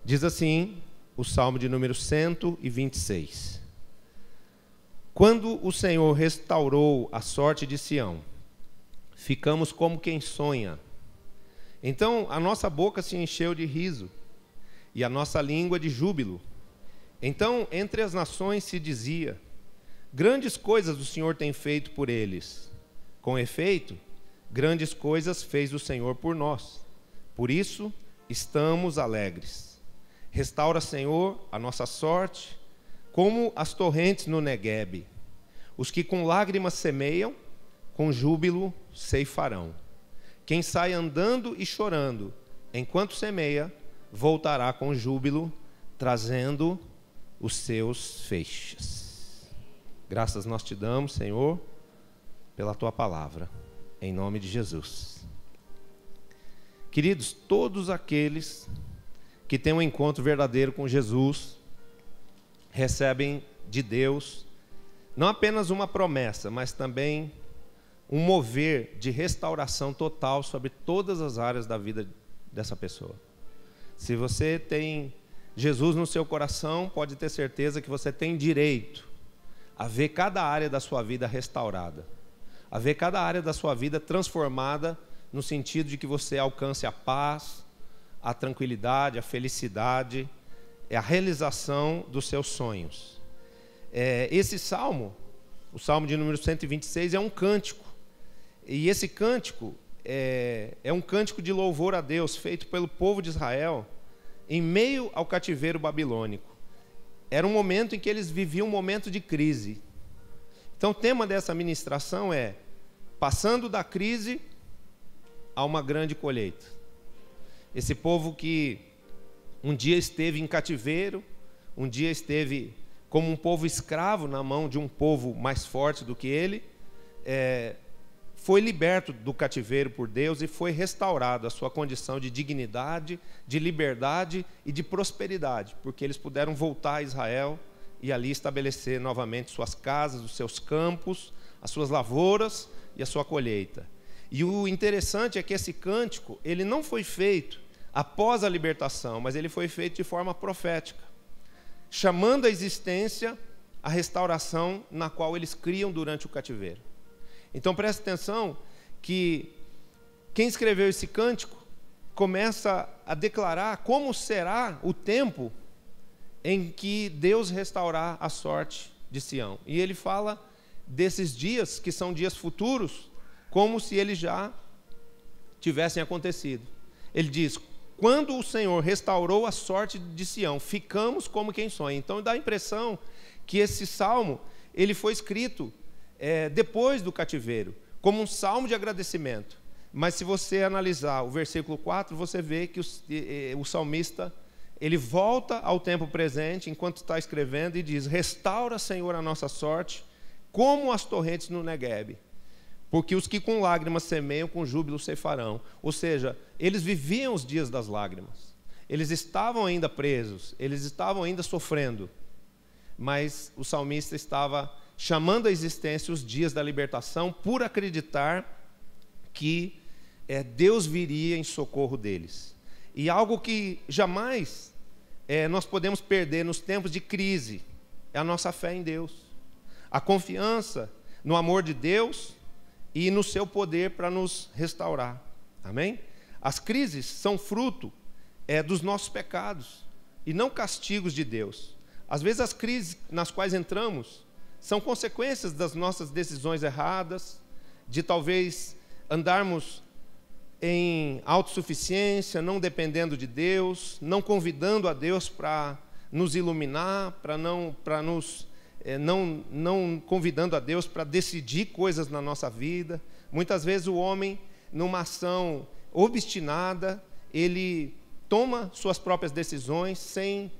Diz assim o Salmo de número 126. Quando o Senhor restaurou a sorte de Sião, ficamos como quem sonha. Então a nossa boca se encheu de riso e a nossa língua de júbilo. Então entre as nações se dizia: grandes coisas o Senhor tem feito por eles. Com efeito, grandes coisas fez o Senhor por nós. Por isso estamos alegres. Restaura, Senhor, a nossa sorte, como as torrentes no Neguebe. Os que com lágrimas semeiam, com júbilo ceifarão. Quem sai andando e chorando, enquanto semeia, voltará com júbilo, trazendo os seus feixes. Graças nós te damos, Senhor, pela tua palavra, em nome de Jesus. Queridos, todos aqueles que têm um encontro verdadeiro com Jesus recebem de Deus não apenas uma promessa, mas também um mover de restauração total sobre todas as áreas da vida dessa pessoa. Se você tem Jesus no seu coração, pode ter certeza que você tem direito a ver cada área da sua vida restaurada, a ver cada área da sua vida transformada no sentido de que você alcance a paz, a tranquilidade, a felicidade, a realização dos seus sonhos. Esse salmo, o salmo de número 126, é um cântico. E esse cântico é um cântico de louvor a Deus, feito pelo povo de Israel, em meio ao cativeiro babilônico. Era um momento em que eles viviam um momento de crise. Então o tema dessa ministração é: passando da crise a uma grande colheita. Esse povo que um dia esteve em cativeiro, um dia esteve como um povo escravo na mão de um povo mais forte do que ele, foi liberto do cativeiro por Deus e foi restaurado a sua condição de dignidade, de liberdade e de prosperidade, porque eles puderam voltar a Israel e ali estabelecer novamente suas casas, os seus campos, as suas lavouras e a sua colheita. E o interessante é que esse cântico, ele não foi feito após a libertação, mas ele foi feito de forma profética, chamando à existência a restauração na qual eles criam durante o cativeiro. Então preste atenção que quem escreveu esse cântico começa a declarar como será o tempo em que Deus restaurar a sorte de Sião. E ele fala desses dias, que são dias futuros, como se eles já tivessem acontecido. Ele diz: quando o Senhor restaurou a sorte de Sião, ficamos como quem sonha. Então dá a impressão que esse salmo ele foi escrito depois do cativeiro, como um salmo de agradecimento. Mas se você analisar o versículo 4, você vê que o salmista ele volta ao tempo presente enquanto está escrevendo e diz: restaura, Senhor, a nossa sorte, como as torrentes no Neguebe. Porque os que com lágrimas semeiam, com júbilo ceifarão. Ou seja, eles viviam os dias das lágrimas. Eles estavam ainda presos, eles estavam ainda sofrendo. Mas o salmista estava chamando à existência os dias da libertação por acreditar que Deus viria em socorro deles. E algo que jamais nós podemos perder nos tempos de crise é a nossa fé em Deus. A confiança no amor de Deus e no seu poder para nos restaurar. Amém? As crises são fruto dos nossos pecados e não castigos de Deus. Às vezes as crises nas quais entramos são consequências das nossas decisões erradas, de talvez andarmos em autossuficiência, não dependendo de Deus, não convidando a Deus para nos iluminar, não convidando a Deus para decidir coisas na nossa vida. Muitas vezes o homem, numa ação obstinada, ele toma suas próprias decisões sem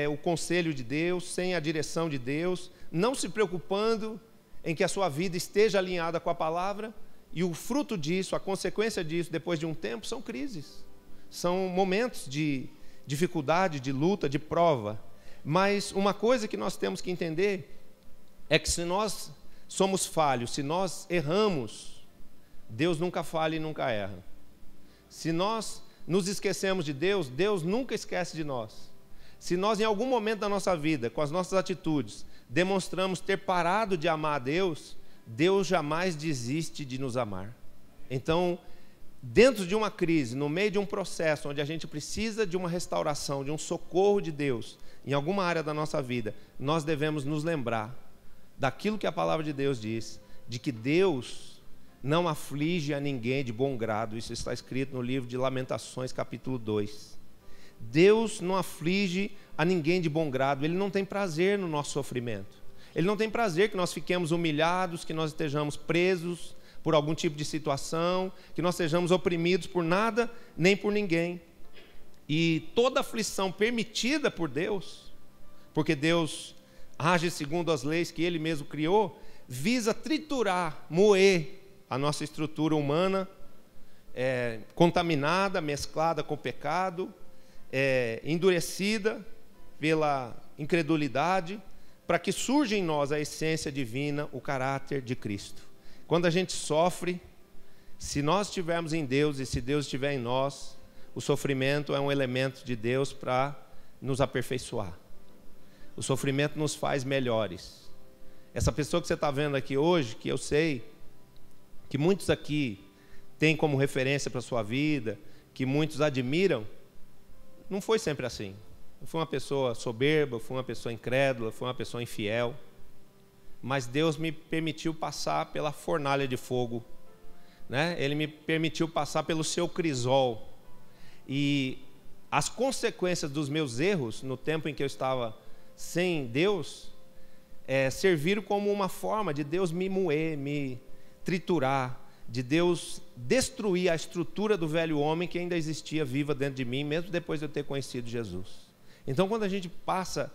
o conselho de Deus, sem a direção de Deus, não se preocupando em que a sua vida esteja alinhada com a palavra, e o fruto disso, a consequência disso, depois de um tempo, são crises, são momentos de dificuldade, de luta, de prova. Mas uma coisa que nós temos que entender é que se nós somos falhos, se nós erramos, Deus nunca falha e nunca erra. Se nós nos esquecemos de Deus, Deus nunca esquece de nós. Se nós, em algum momento da nossa vida, com as nossas atitudes, demonstramos ter parado de amar a Deus, Deus jamais desiste de nos amar. Então, dentro de uma crise, no meio de um processo onde a gente precisa de uma restauração, de um socorro de Deus, em alguma área da nossa vida, nós devemos nos lembrar daquilo que a palavra de Deus diz, de que Deus não aflige a ninguém de bom grado. Isso está escrito no livro de Lamentações, capítulo 2. Deus não aflige a ninguém de bom grado. Ele não tem prazer no nosso sofrimento. Ele não tem prazer que nós fiquemos humilhados, que nós estejamos presos por algum tipo de situação, que nós sejamos oprimidos por nada, nem por ninguém. E toda aflição permitida por Deus, porque Deus age segundo as leis que Ele mesmo criou, visa triturar, moer a nossa estrutura humana, contaminada, mesclada com o pecado, endurecida pela incredulidade, para que surja em nós a essência divina, o caráter de Cristo. Quando a gente sofre, se nós estivermos em Deus e se Deus estiver em nós, o sofrimento é um elemento de Deus para nos aperfeiçoar. O sofrimento nos faz melhores. Essa pessoa que você está vendo aqui hoje, que eu sei que muitos aqui têm como referência para a sua vida, que muitos admiram, não foi sempre assim. Eu fui uma pessoa soberba, eu fui uma pessoa incrédula, eu fui uma pessoa infiel. Mas Deus me permitiu passar pela fornalha de fogo, né? Ele me permitiu passar pelo seu crisol. E as consequências dos meus erros, no tempo em que eu estava sem Deus, serviram como uma forma de Deus me moer, me triturar, de Deus destruir a estrutura do velho homem que ainda existia viva dentro de mim, mesmo depois de eu ter conhecido Jesus. Então, quando a gente passa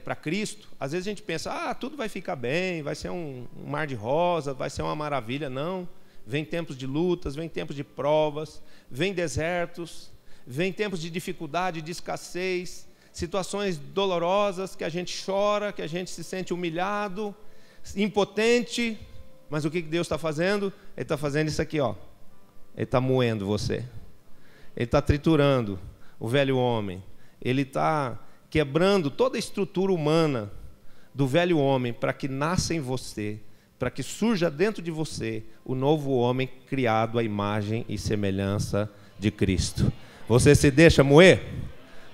para Cristo, às vezes a gente pensa, tudo vai ficar bem, vai ser um mar de rosa, vai ser uma maravilha. Não, vem tempos de lutas, vem tempos de provas, vem desertos, vem tempos de dificuldade, de escassez, situações dolorosas que a gente chora, que a gente se sente humilhado, impotente. Mas o que Deus está fazendo? Ele está fazendo isso aqui, ó. Ele está moendo você. Ele está triturando o velho homem. Ele está quebrando toda a estrutura humana do velho homem para que nasça em você, para que surja dentro de você o novo homem criado à imagem e semelhança de Cristo. Você se deixa moer?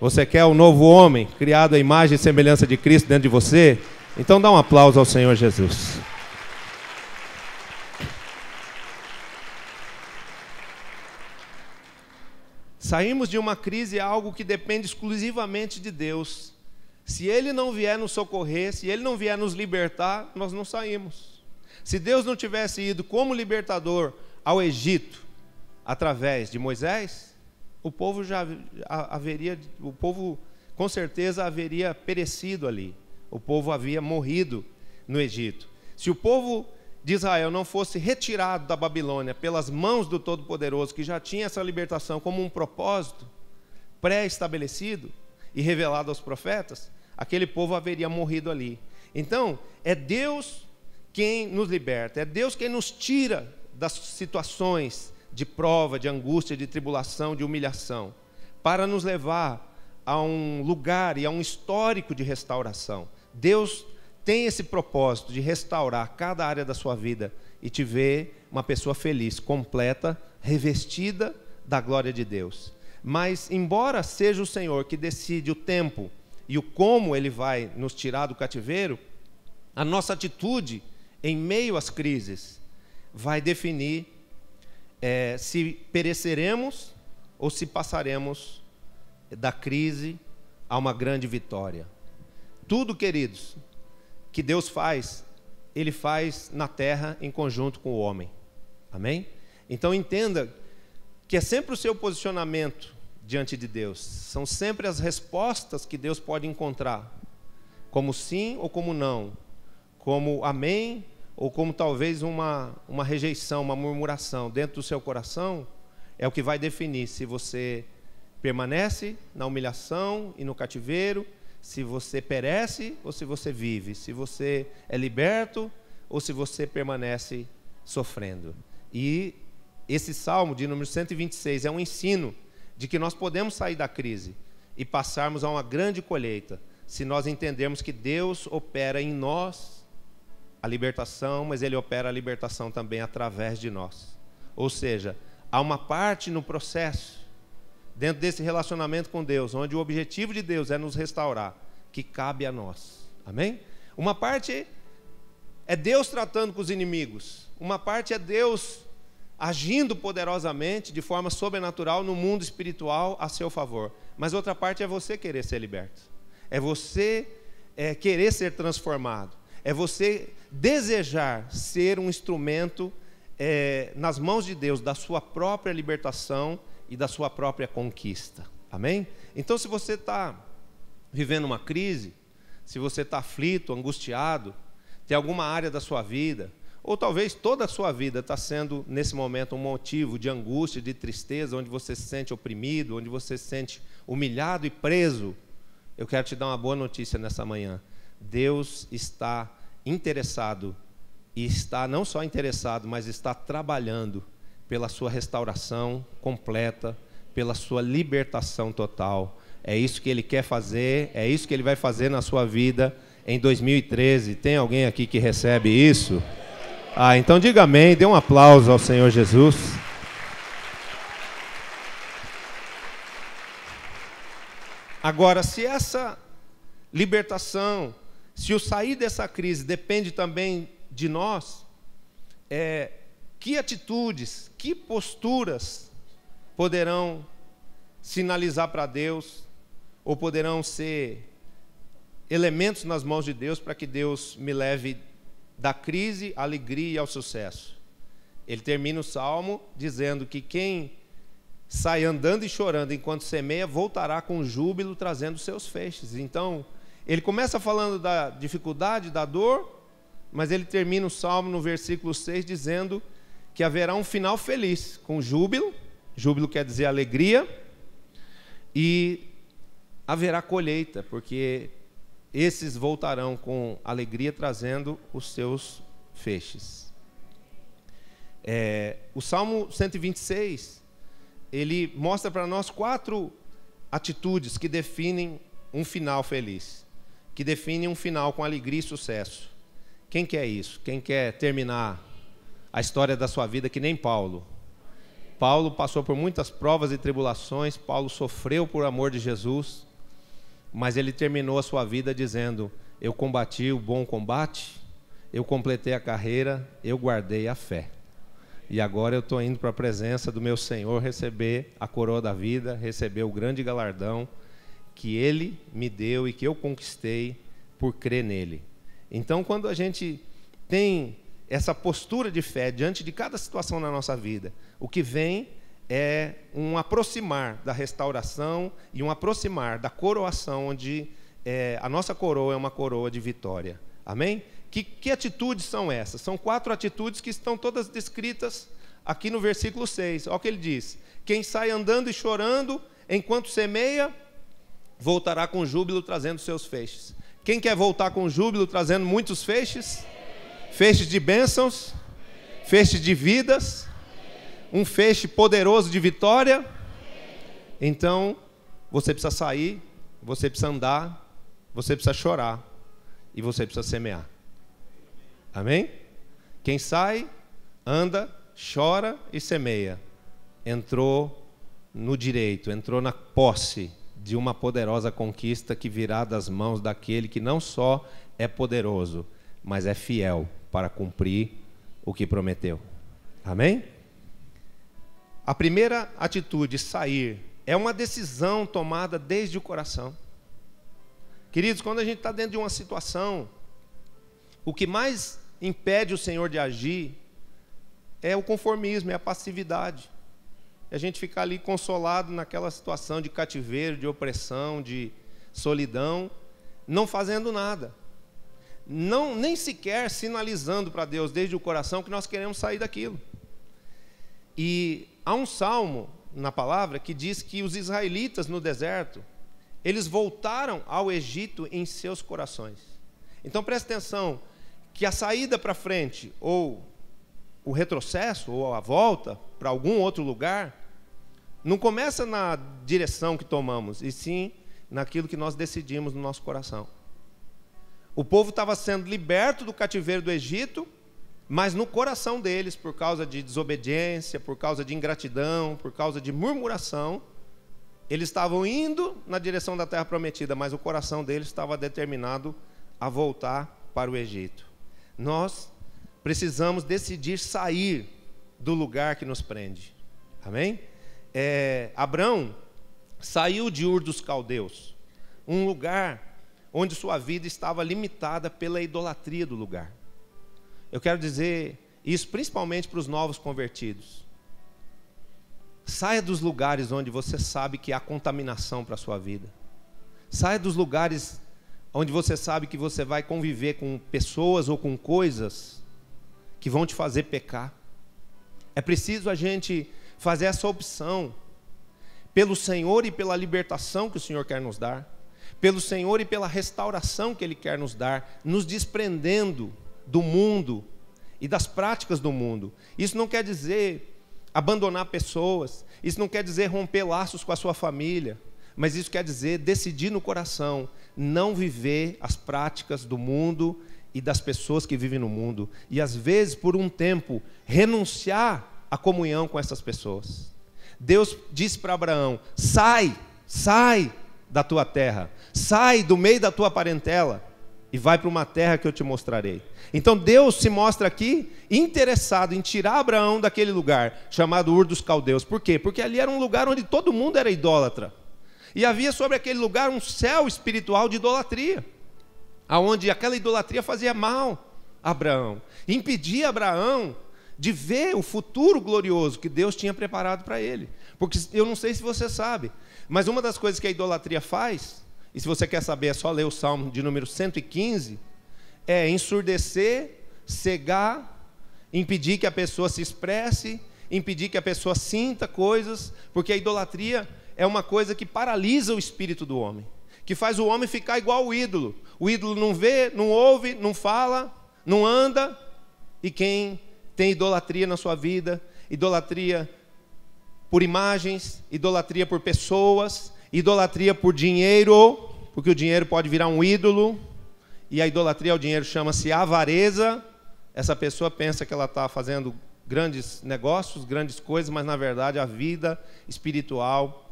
Você quer o novo homem criado à imagem e semelhança de Cristo dentro de você? Então dá um aplauso ao Senhor Jesus. Sairmos de uma crise é algo que depende exclusivamente de Deus. Se Ele não vier nos socorrer, se Ele não vier nos libertar, nós não saímos. Se Deus não tivesse ido como libertador ao Egito, através de Moisés, o povo com certeza haveria perecido ali. O povo havia morrido no Egito. Se o povo de Israel não fosse retirado da Babilônia pelas mãos do Todo-Poderoso, que já tinha essa libertação como um propósito pré-estabelecido e revelado aos profetas, aquele povo haveria morrido ali. Então, é Deus quem nos liberta, é Deus quem nos tira das situações de prova, de angústia, de tribulação, de humilhação, para nos levar a um lugar e a um histórico de restauração. Deus tem esse propósito de restaurar cada área da sua vida e te ver uma pessoa feliz, completa, revestida da glória de Deus. Mas, embora seja o Senhor que decide o tempo e o como Ele vai nos tirar do cativeiro, a nossa atitude em meio às crises vai definir se pereceremos ou se passaremos da crise a uma grande vitória. Tudo, queridos, que Deus faz, Ele faz na terra em conjunto com o homem. Amém? Então entenda que é sempre o seu posicionamento diante de Deus. São sempre as respostas que Deus pode encontrar, como sim ou como não, como amém ou como talvez uma rejeição, uma murmuração dentro do seu coração, é o que vai definir se você permanece na humilhação e no cativeiro, se você perece ou se você vive, se você é liberto ou se você permanece sofrendo. E esse salmo de número 126 é um ensino de que nós podemos sair da crise e passarmos a uma grande colheita, se nós entendermos que Deus opera em nós a libertação, mas Ele opera a libertação também através de nós. Ou seja, há uma parte no processo, dentro desse relacionamento com Deus, onde o objetivo de Deus é nos restaurar, que cabe a nós. Amém? Uma parte é Deus tratando com os inimigos. Uma parte é Deus agindo poderosamente, de forma sobrenatural, no mundo espiritual a seu favor. Mas outra parte é você querer ser liberto. É você querer ser transformado. É você desejar ser um instrumento nas mãos de Deus, da sua própria libertação e da sua própria conquista. Amém? Então, se você está vivendo uma crise, se você está aflito, angustiado, tem alguma área da sua vida, ou talvez toda a sua vida está sendo, nesse momento, um motivo de angústia, de tristeza, onde você se sente oprimido, onde você se sente humilhado e preso, eu quero te dar uma boa notícia nessa manhã. Deus está interessado, e está não só interessado, mas está trabalhando pela sua restauração completa, pela sua libertação total. É isso que Ele quer fazer, é isso que Ele vai fazer na sua vida em 2013. Tem alguém aqui que recebe isso? Então diga amém, dê um aplauso ao Senhor Jesus. Agora, se essa libertação, se o sair dessa crise depende também de nós, que atitudes, que posturas poderão sinalizar para Deus, ou poderão ser elementos nas mãos de Deus para que Deus me leve da crise à alegria e ao sucesso? Ele termina o salmo dizendo que quem sai andando e chorando enquanto semeia, voltará com júbilo trazendo seus feixes. Então, ele começa falando da dificuldade, da dor, mas ele termina o salmo no versículo 6 dizendo que haverá um final feliz, com júbilo. Júbilo quer dizer alegria, e haverá colheita, porque esses voltarão com alegria trazendo os seus feixes. O Salmo 126, ele mostra para nós 4 atitudes que definem um final feliz, que definem um final com alegria e sucesso. Quem quer isso? Quem quer terminar a história da sua vida que nem Paulo? Paulo passou por muitas provas e tribulações, Paulo sofreu por amor de Jesus, mas ele terminou a sua vida dizendo: eu combati o bom combate, eu completei a carreira, eu guardei a fé. E agora eu estou indo para a presença do meu Senhor receber a coroa da vida, receber o grande galardão que Ele me deu e que eu conquistei por crer nele. Então, quando a gente tem essa postura de fé diante de cada situação na nossa vida, o que vem é um aproximar da restauração e um aproximar da coroação, onde a nossa coroa é uma coroa de vitória. Amém? Que atitudes são essas? São 4 atitudes que estão todas descritas aqui no versículo 6. Olha o que ele diz: quem sai andando e chorando enquanto semeia, voltará com júbilo trazendo seus feixes. Quem quer voltar com júbilo trazendo muitos feixes? Feixes de bênçãos, feixes de vidas, um feixe poderoso de vitória. Então, você precisa sair, você precisa andar, você precisa chorar e você precisa semear. Amém? Quem sai, anda, chora e semeia, entrou no direito, entrou na posse de uma poderosa conquista que virá das mãos daquele que não só é poderoso, mas é fiel para cumprir o que prometeu. Amém? A primeira atitude, sair, é uma decisão tomada desde o coração. Queridos, quando a gente está dentro de uma situação, o que mais impede o Senhor de agir é o conformismo, é a passividade. É a gente ficar ali consolado naquela situação de cativeiro, de opressão, de solidão, não fazendo nada. Nem sequer sinalizando para Deus desde o coração que nós queremos sair daquilo. E há um salmo na palavra que diz que os israelitas no deserto, eles voltaram ao Egito em seus corações. Então preste atenção, que a saída para frente, ou o retrocesso, ou a volta para algum outro lugar, não começa na direção que tomamos, e sim naquilo que nós decidimos no nosso coração. O povo estava sendo liberto do cativeiro do Egito, mas no coração deles, por causa de desobediência, por causa de ingratidão, por causa de murmuração, eles estavam indo na direção da terra prometida, mas o coração deles estava determinado a voltar para o Egito. Nós precisamos decidir sair do lugar que nos prende. Amém? Abrão saiu de Ur dos Caldeus, um lugar onde sua vida estava limitada pela idolatria do lugar. Eu quero dizer isso principalmente para os novos convertidos. Saia dos lugares onde você sabe que há contaminação para a sua vida. Saia dos lugares onde você sabe que você vai conviver com pessoas ou com coisas que vão te fazer pecar. É preciso a gente fazer essa opção pelo Senhor e pela libertação que o Senhor quer nos dar, pelo Senhor e pela restauração que Ele quer nos dar, nos desprendendo do mundo e das práticas do mundo. Isso não quer dizer abandonar pessoas, isso não quer dizer romper laços com a sua família, mas isso quer dizer decidir no coração não viver as práticas do mundo e das pessoas que vivem no mundo, e às vezes por um tempo renunciar à comunhão com essas pessoas. Deus disse para Abraão: sai da tua terra, sai do meio da tua parentela e vai para uma terra que eu te mostrarei. Então Deus se mostra aqui interessado em tirar Abraão daquele lugar chamado Ur dos Caldeus. Por quê? Porque ali era um lugar onde todo mundo era idólatra, e havia sobre aquele lugar um céu espiritual de idolatria, aonde aquela idolatria fazia mal a Abraão, impedia Abraão de ver o futuro glorioso que Deus tinha preparado para ele. Porque eu não sei se você sabe, mas uma das coisas que a idolatria faz, e se você quer saber é só ler o Salmo de número 115, é ensurdecer, cegar, impedir que a pessoa se expresse, impedir que a pessoa sinta coisas, porque a idolatria é uma coisa que paralisa o espírito do homem, que faz o homem ficar igual ao ídolo. O ídolo não vê, não ouve, não fala, não anda. E quem tem idolatria na sua vida, idolatria por imagens, idolatria por pessoas, idolatria por dinheiro, porque o dinheiro pode virar um ídolo, e a idolatria ao dinheiro chama-se avareza. Essa pessoa pensa que ela está fazendo grandes negócios, grandes coisas, mas na verdade a vida espiritual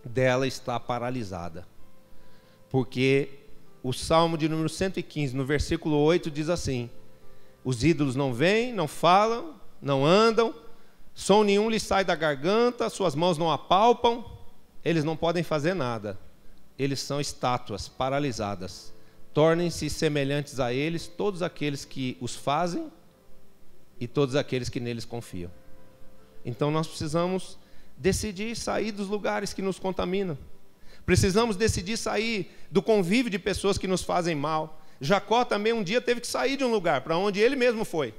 dela está paralisada. Porque o Salmo de número 115, no versículo 8, diz assim: os ídolos não vêm, não falam, não andam, som nenhum lhes sai da garganta, suas mãos não apalpam, eles não podem fazer nada. Eles são estátuas paralisadas. Tornem-se semelhantes a eles todos aqueles que os fazem e todos aqueles que neles confiam. Então nós precisamos decidir sair dos lugares que nos contaminam. Precisamos decidir sair do convívio de pessoas que nos fazem mal. Jacó também um dia teve que sair de um lugar para onde ele mesmo foi.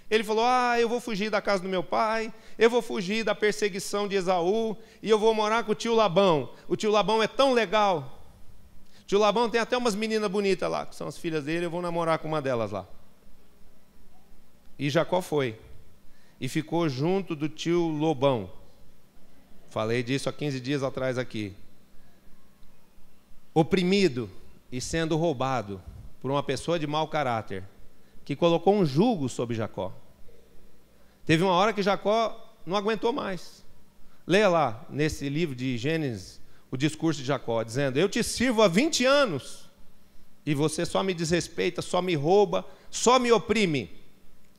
Ele falou: eu vou fugir da casa do meu pai, eu vou fugir da perseguição de Esaú, e eu vou morar com o tio Labão. O tio Labão é tão legal. O tio Labão tem até umas meninas bonitas lá, que são as filhas dele, eu vou namorar com uma delas lá. E Jacó foi, e ficou junto do tio Lobão. Falei disso há 15 dias atrás aqui. Oprimido e sendo roubado por uma pessoa de mau caráter, que colocou um jugo sobre Jacó. Teve uma hora que Jacó não aguentou mais. Leia lá, nesse livro de Gênesis, o discurso de Jacó, dizendo: eu te sirvo há 20 anos, e você só me desrespeita, só me rouba, só me oprime.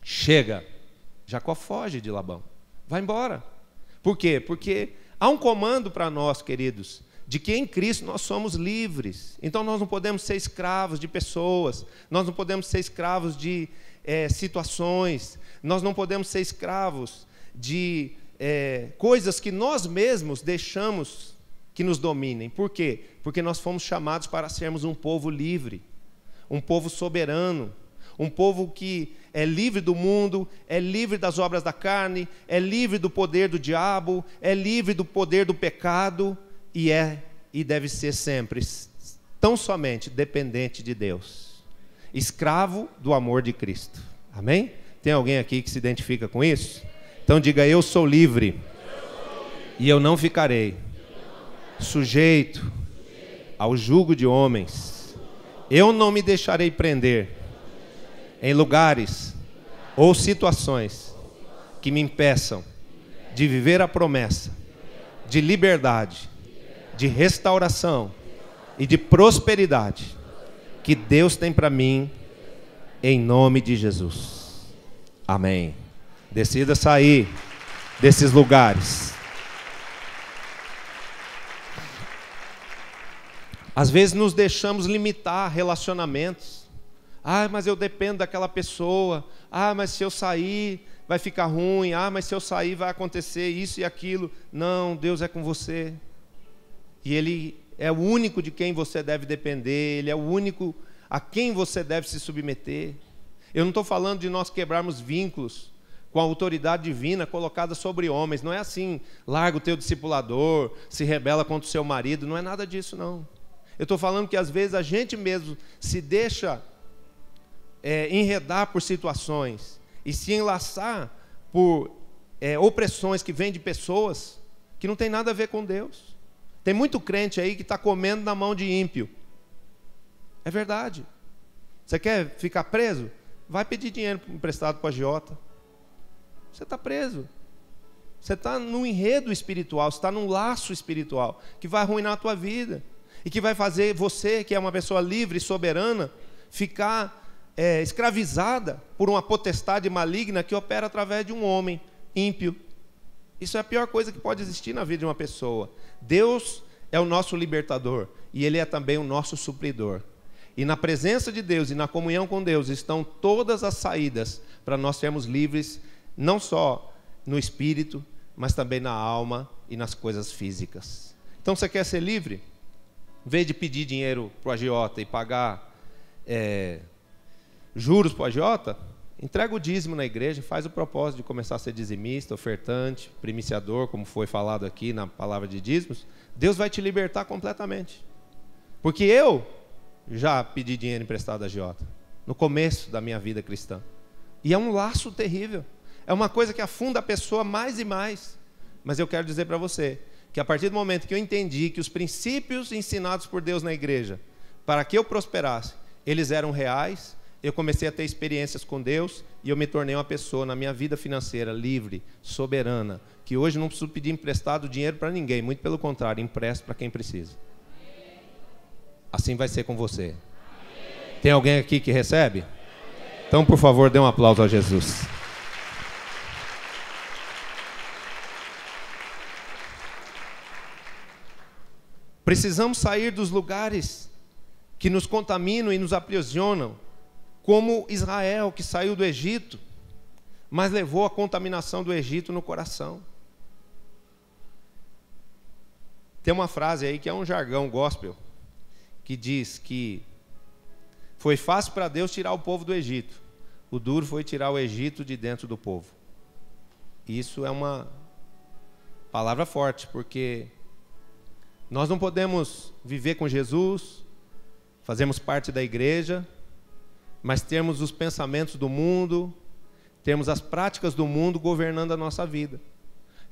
Chega. Jacó foge de Labão, vai embora. Por quê? Porque há um comando para nós, queridos, de que em Cristo nós somos livres. Então nós não podemos ser escravos de pessoas, nós não podemos ser escravos de situações, nós não podemos ser escravos de coisas que nós mesmos deixamos que nos dominem. Por quê? Porque nós fomos chamados para sermos um povo livre, um povo soberano, um povo que é livre do mundo, é livre das obras da carne, é livre do poder do diabo, é livre do poder do pecado, e deve ser sempre tão somente dependente de Deus, escravo do amor de Cristo. Amém? Tem alguém aqui que se identifica com isso? Então diga: eu sou livre. E eu não ficarei sujeito ao jugo de homens. Eu não me deixarei prender em lugares ou situações que me impeçam de viver a promessa de liberdade, de restauração e de prosperidade que Deus tem para mim, em nome de Jesus. Amém. Decida sair desses lugares. Às vezes nos deixamos limitar relacionamentos. Ah, mas eu dependo daquela pessoa. Ah, mas se eu sair vai ficar ruim. Ah, mas se eu sair vai acontecer isso e aquilo. Não, Deus é com você. E Ele é o único de quem você deve depender. Ele é o único a quem você deve se submeter. Eu não estou falando de nós quebrarmos vínculos com a autoridade divina colocada sobre homens. Não é assim, larga o teu discipulador, se rebela contra o seu marido. Não é nada disso, não. Eu estou falando que às vezes a gente mesmo se deixa enredar por situações e se enlaçar por opressões que vêm de pessoas que não tem nada a ver com Deus. Tem muito crente aí que está comendo na mão de ímpio. É verdade. Você quer ficar preso? Vai pedir dinheiro emprestado para o agiota. Você está preso. Você está num enredo espiritual, você está num laço espiritual que vai arruinar a tua vida e que vai fazer você, que é uma pessoa livre e soberana, ficar escravizada por uma potestade maligna que opera através de um homem ímpio. Isso é a pior coisa que pode existir na vida de uma pessoa. Deus é o nosso libertador e Ele é também o nosso supridor. E na presença de Deus e na comunhão com Deus estão todas as saídas para nós sermos livres, não só no espírito, mas também na alma e nas coisas físicas. Então você quer ser livre? Em vez de pedir dinheiro para o agiota e pagar juros para o agiota, entrega o dízimo na igreja, faz o propósito de começar a ser dizimista, ofertante, primiciador, como foi falado aqui na palavra de dízimos. Deus vai te libertar completamente. Porque eu já pedi dinheiro emprestado a agiota, no começo da minha vida cristã. E é um laço terrível. É uma coisa que afunda a pessoa mais e mais. Mas eu quero dizer para você que a partir do momento que eu entendi que os princípios ensinados por Deus na igreja, para que eu prosperasse, eles eram reais, eu comecei a ter experiências com Deus e eu me tornei uma pessoa na minha vida financeira livre, soberana, que hoje não preciso pedir emprestado dinheiro para ninguém, muito pelo contrário, empresto para quem precisa. Assim vai ser com você. Tem alguém aqui que recebe? Então, por favor, dê um aplauso a Jesus. Precisamos sair dos lugares que nos contaminam e nos aprisionam, como Israel, que saiu do Egito, mas levou a contaminação do Egito no coração. Tem uma frase aí que é um jargão gospel, que diz que foi fácil para Deus tirar o povo do Egito, o duro foi tirar o Egito de dentro do povo. Isso é uma palavra forte, porque nós não podemos viver com Jesus, fazemos parte da igreja, mas termos os pensamentos do mundo, termos as práticas do mundo governando a nossa vida.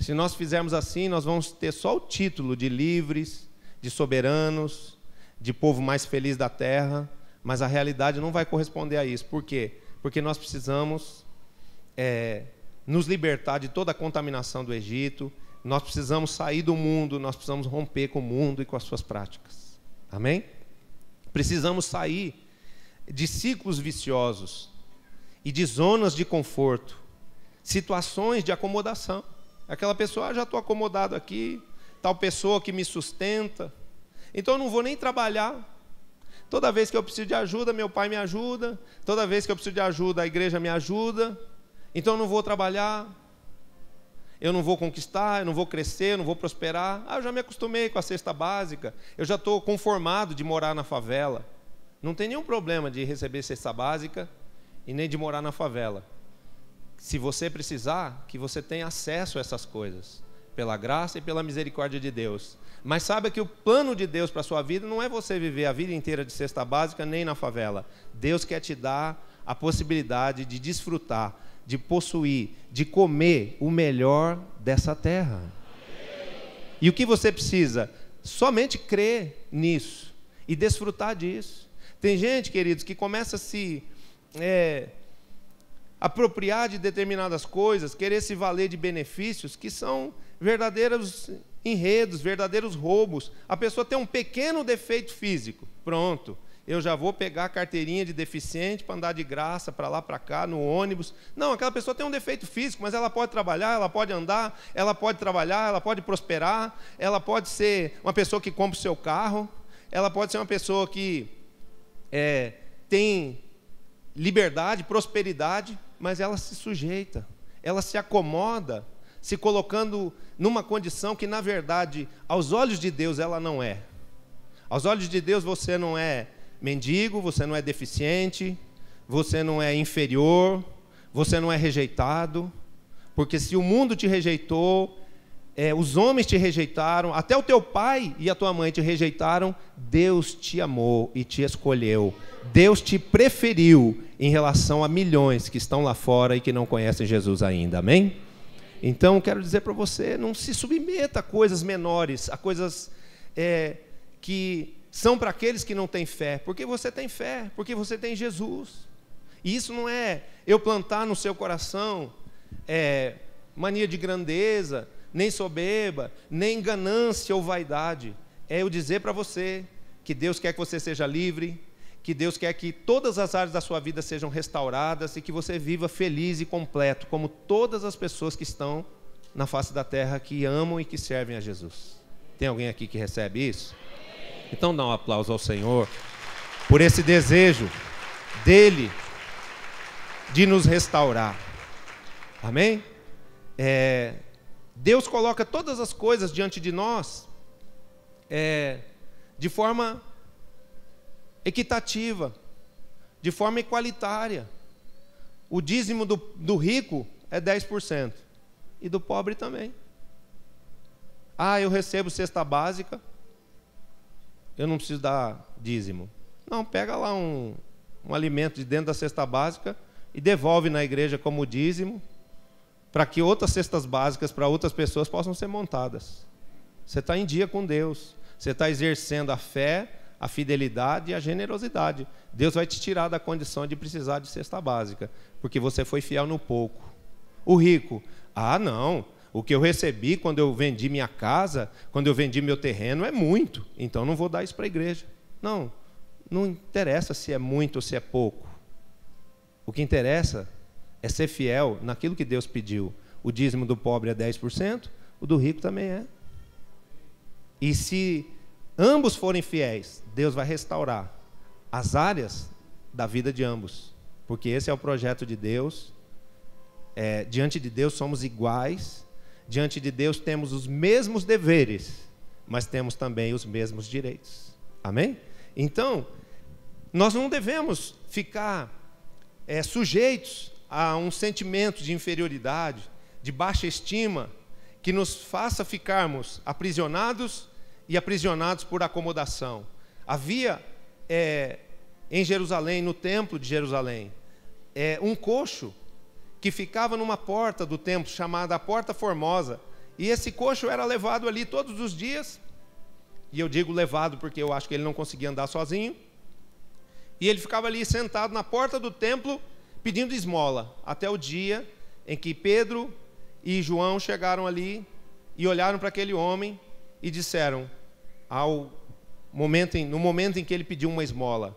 Se nós fizermos assim, nós vamos ter só o título de livres, de soberanos, de povo mais feliz da terra, mas a realidade não vai corresponder a isso. Por quê? Porque nós precisamos nos libertar de toda a contaminação do Egito, nós precisamos sair do mundo, nós precisamos romper com o mundo e com as suas práticas. Amém? Precisamos sair de ciclos viciosos e de zonas de conforto, situações de acomodação. Aquela pessoa, já estou acomodado aqui, tal pessoa que me sustenta, então eu não vou nem trabalhar. Toda vez que eu preciso de ajuda, meu pai me ajuda. Toda vez que eu preciso de ajuda, a igreja me ajuda. Então eu não vou trabalhar, eu não vou conquistar, eu não vou crescer, eu não vou prosperar. Eu já me acostumei com a cesta básica, eu já estou conformado de morar na favela. Não tem nenhum problema de receber cesta básica e nem de morar na favela. Se você precisar, que você tenha acesso a essas coisas, pela graça e pela misericórdia de Deus. Mas saiba que o plano de Deus para a sua vida não é você viver a vida inteira de cesta básica nem na favela. Deus quer te dar a possibilidade de desfrutar, de possuir, de comer o melhor dessa terra. E o que você precisa? Somente crer nisso e desfrutar disso. Tem gente, queridos, que começa a se apropriar de determinadas coisas, querer se valer de benefícios que são verdadeiros enredos, verdadeiros roubos. A pessoa tem um pequeno defeito físico, pronto, eu já vou pegar a carteirinha de deficiente para andar de graça para lá, para cá, no ônibus. Não, aquela pessoa tem um defeito físico, mas ela pode trabalhar, ela pode andar, ela pode trabalhar, ela pode prosperar, ela pode ser uma pessoa que compra o seu carro, ela pode ser uma pessoa que tem liberdade, prosperidade, mas ela se sujeita, ela se acomoda, se colocando numa condição que, na verdade, aos olhos de Deus, ela não é. Aos olhos de Deus, você não é mendigo, você não é deficiente, você não é inferior, você não é rejeitado, porque se o mundo te rejeitou, os homens te rejeitaram, até o teu pai e a tua mãe te rejeitaram, Deus te amou e te escolheu. Deus te preferiu em relação a milhões que estão lá fora e que não conhecem Jesus ainda, amém? Então, quero dizer para você, não se submeta a coisas menores, a coisas que são para aqueles que não têm fé, porque você tem fé, porque você tem Jesus. E isso não é eu plantar no seu coração mania de grandeza, nem soberba, nem ganância ou vaidade. É eu dizer para você que Deus quer que você seja livre, que Deus quer que todas as áreas da sua vida sejam restauradas e que você viva feliz e completo, como todas as pessoas que estão na face da terra, que amam e que servem a Jesus. Tem alguém aqui que recebe isso? Então dá um aplauso ao Senhor por esse desejo dele de nos restaurar. Amém? Deus coloca todas as coisas diante de nós de forma equitativa, de forma igualitária. O dízimo do rico é 10%, e do pobre também. Eu recebo cesta básica, eu não preciso dar dízimo. Não, pega lá um alimento de dentro da cesta básica e devolve na igreja como dízimo, para que outras cestas básicas para outras pessoas possam ser montadas. Você está em dia com Deus, você está exercendo a fé, a fidelidade e a generosidade. Deus vai te tirar da condição de precisar de cesta básica, porque você foi fiel no pouco. O rico, não, o que eu recebi quando eu vendi minha casa, quando eu vendi meu terreno, é muito, então não vou dar isso para a igreja. Não interessa se é muito ou se é pouco. O que interessa é ser fiel naquilo que Deus pediu. O dízimo do pobre é 10%, o do rico também é. E se ambos forem fiéis, Deus vai restaurar as áreas da vida de ambos, porque esse é o projeto de Deus. Diante de Deus somos iguais, diante de Deus temos os mesmos deveres, mas temos também os mesmos direitos. Amém? Então, nós não devemos ficar sujeitos a um sentimento de inferioridade, de baixa estima, que nos faça ficarmos aprisionados por acomodação. Havia em Jerusalém, no templo de Jerusalém, um coxo que ficava numa porta do templo chamada a Porta Formosa, e esse coxo era levado ali todos os dias, e eu digo levado porque eu acho que ele não conseguia andar sozinho, e ele ficava ali sentado na porta do templo pedindo esmola, até o dia em que Pedro e João chegaram ali e olharam para aquele homem e disseram, no momento em que ele pediu uma esmola,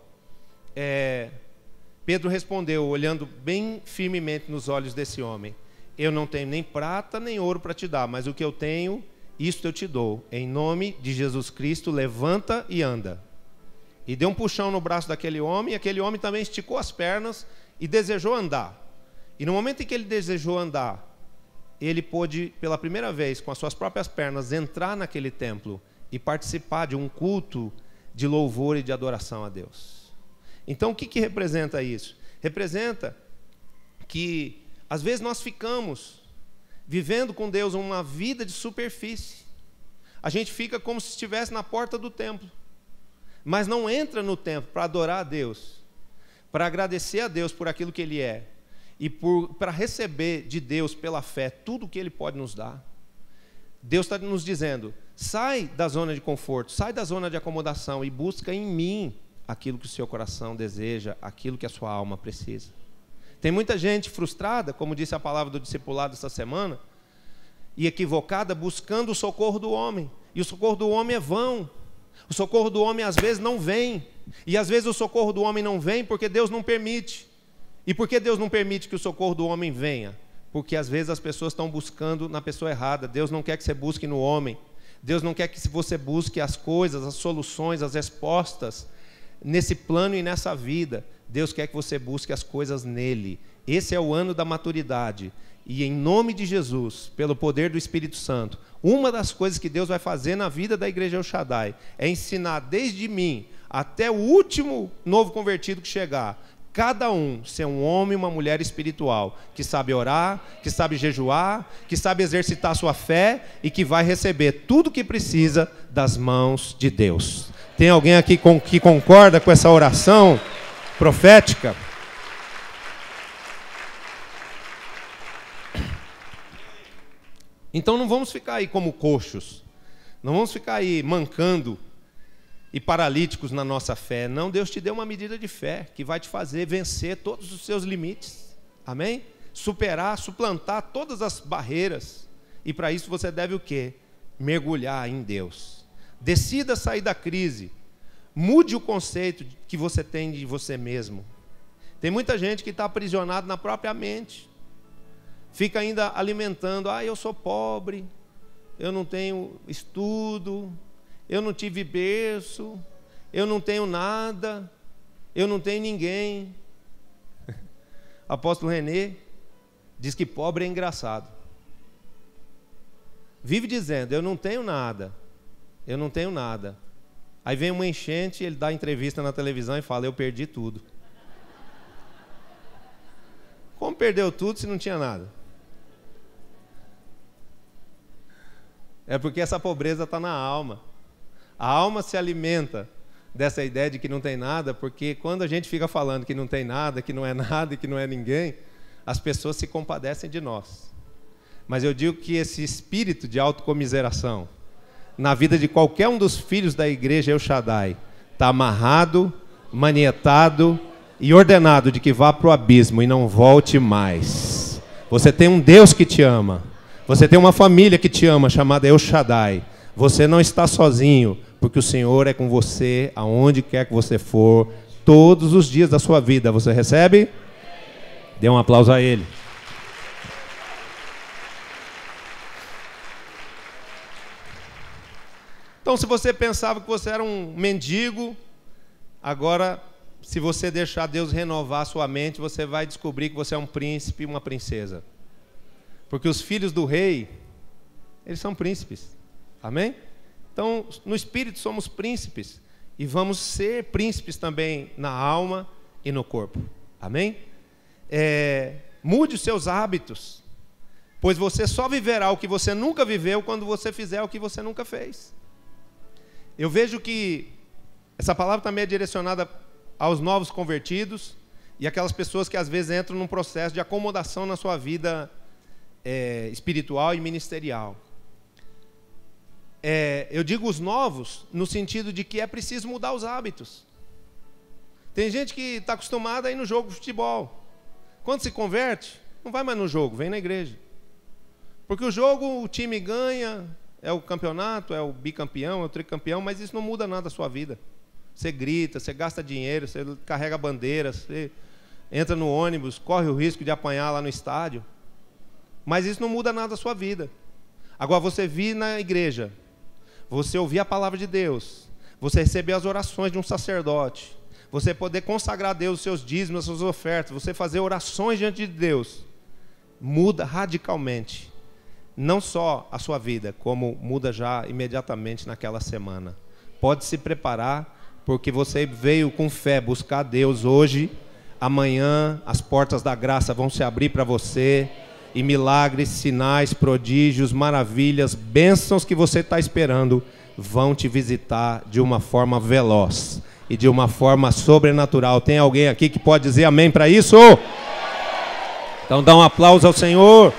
Pedro respondeu, olhando bem firmemente nos olhos desse homem, eu não tenho nem prata nem ouro para te dar, mas o que eu tenho, isto eu te dou, em nome de Jesus Cristo, levanta e anda. E deu um puxão no braço daquele homem, e aquele homem também esticou as pernas e desejou andar. E no momento em que ele desejou andar, ele pôde, pela primeira vez, com as suas próprias pernas, entrar naquele templo e participar de um culto de louvor e de adoração a Deus. Então, o que representa isso? Representa que, às vezes, nós ficamos vivendo com Deus uma vida de superfície. A gente fica como se estivesse na porta do templo, mas não entra no templo para adorar a Deus, para agradecer a Deus por aquilo que Ele é, e para receber de Deus pela fé tudo o que Ele pode nos dar. Deus está nos dizendo, sai da zona de conforto, sai da zona de acomodação e busca em mim aquilo que o seu coração deseja, aquilo que a sua alma precisa. Tem muita gente frustrada, como disse a palavra do discipulado essa semana, e equivocada, buscando o socorro do homem. E o socorro do homem é vão. O socorro do homem às vezes não vem. E às vezes o socorro do homem não vem porque Deus não permite. E por que Deus não permite que o socorro do homem venha? Porque às vezes as pessoas estão buscando na pessoa errada. Deus não quer que você busque no homem. Deus não quer que você busque as coisas, as soluções, as respostas nesse plano e nessa vida. Deus quer que você busque as coisas nele. Esse é o ano da maturidade. E em nome de Jesus, pelo poder do Espírito Santo, uma das coisas que Deus vai fazer na vida da igreja El Shaddai é ensinar desde mim até o último novo convertido que chegar, cada um ser um homem e uma mulher espiritual, que sabe orar, que sabe jejuar, que sabe exercitar a sua fé e que vai receber tudo o que precisa das mãos de Deus. Tem alguém aqui que concorda com essa oração profética? Então não vamos ficar aí como coxos, não vamos ficar aí mancando e paralíticos na nossa fé. Não, Deus te deu uma medida de fé que vai te fazer vencer todos os seus limites, amém? Superar, suplantar todas as barreiras. E para isso você deve o quê? Mergulhar em Deus. Decida sair da crise, mude o conceito que você tem de você mesmo. Tem muita gente que está aprisionada na própria mente. Fica ainda alimentando, eu sou pobre, eu não tenho estudo, eu não tive berço, eu não tenho nada, eu não tenho ninguém. Apóstolo René diz que pobre é engraçado. Vive dizendo, eu não tenho nada, eu não tenho nada. Aí vem uma enchente, ele dá entrevista na televisão e fala, eu perdi tudo. Como perdeu tudo se não tinha nada? É porque essa pobreza está na alma. A alma se alimenta dessa ideia de que não tem nada, porque quando a gente fica falando que não tem nada, que não é nada e que não é ninguém, as pessoas se compadecem de nós. Mas eu digo que esse espírito de autocomiseração, na vida de qualquer um dos filhos da igreja El Shaddai, está amarrado, manietado e ordenado de que vá para o abismo e não volte mais. Você tem um Deus que te ama. Você tem uma família que te ama, chamada El Shaddai. Você não está sozinho, porque o Senhor é com você, aonde quer que você for, todos os dias da sua vida. Você recebe? Dê um aplauso a Ele. Então, se você pensava que você era um mendigo, agora, se você deixar Deus renovar a sua mente, você vai descobrir que você é um príncipe e uma princesa. Porque os filhos do rei, eles são príncipes. Amém? Então, no espírito somos príncipes. E vamos ser príncipes também na alma e no corpo. Amém? Mude os seus hábitos. Pois você só viverá o que você nunca viveu quando você fizer o que você nunca fez. Eu vejo que essa palavra também é direcionada aos novos convertidos e aquelas pessoas que às vezes entram num processo de acomodação na sua vida espiritual e ministerial. Eu digo os novos no sentido de que é preciso mudar os hábitos. Tem gente que está acostumada a ir no jogo de futebol. Quando se converte, não vai mais no jogo, vem na igreja. Porque o jogo, o time ganha, é o campeonato, é o bicampeão, é o tricampeão, mas isso não muda nada a sua vida. Você grita, você gasta dinheiro, você carrega bandeiras, você entra no ônibus, corre o risco de apanhar lá no estádio. Mas isso não muda nada a sua vida. Agora, você vir na igreja, você ouvir a palavra de Deus, você receber as orações de um sacerdote, você poder consagrar a Deus os seus dízimos, as suas ofertas, você fazer orações diante de Deus, muda radicalmente, não só a sua vida, como muda já imediatamente naquela semana. Pode se preparar, porque você veio com fé buscar Deus hoje, amanhã as portas da graça vão se abrir para você, e milagres, sinais, prodígios, maravilhas, bênçãos que você está esperando vão te visitar de uma forma veloz e de uma forma sobrenatural. Tem alguém aqui que pode dizer amém para isso? Então dá um aplauso ao Senhor.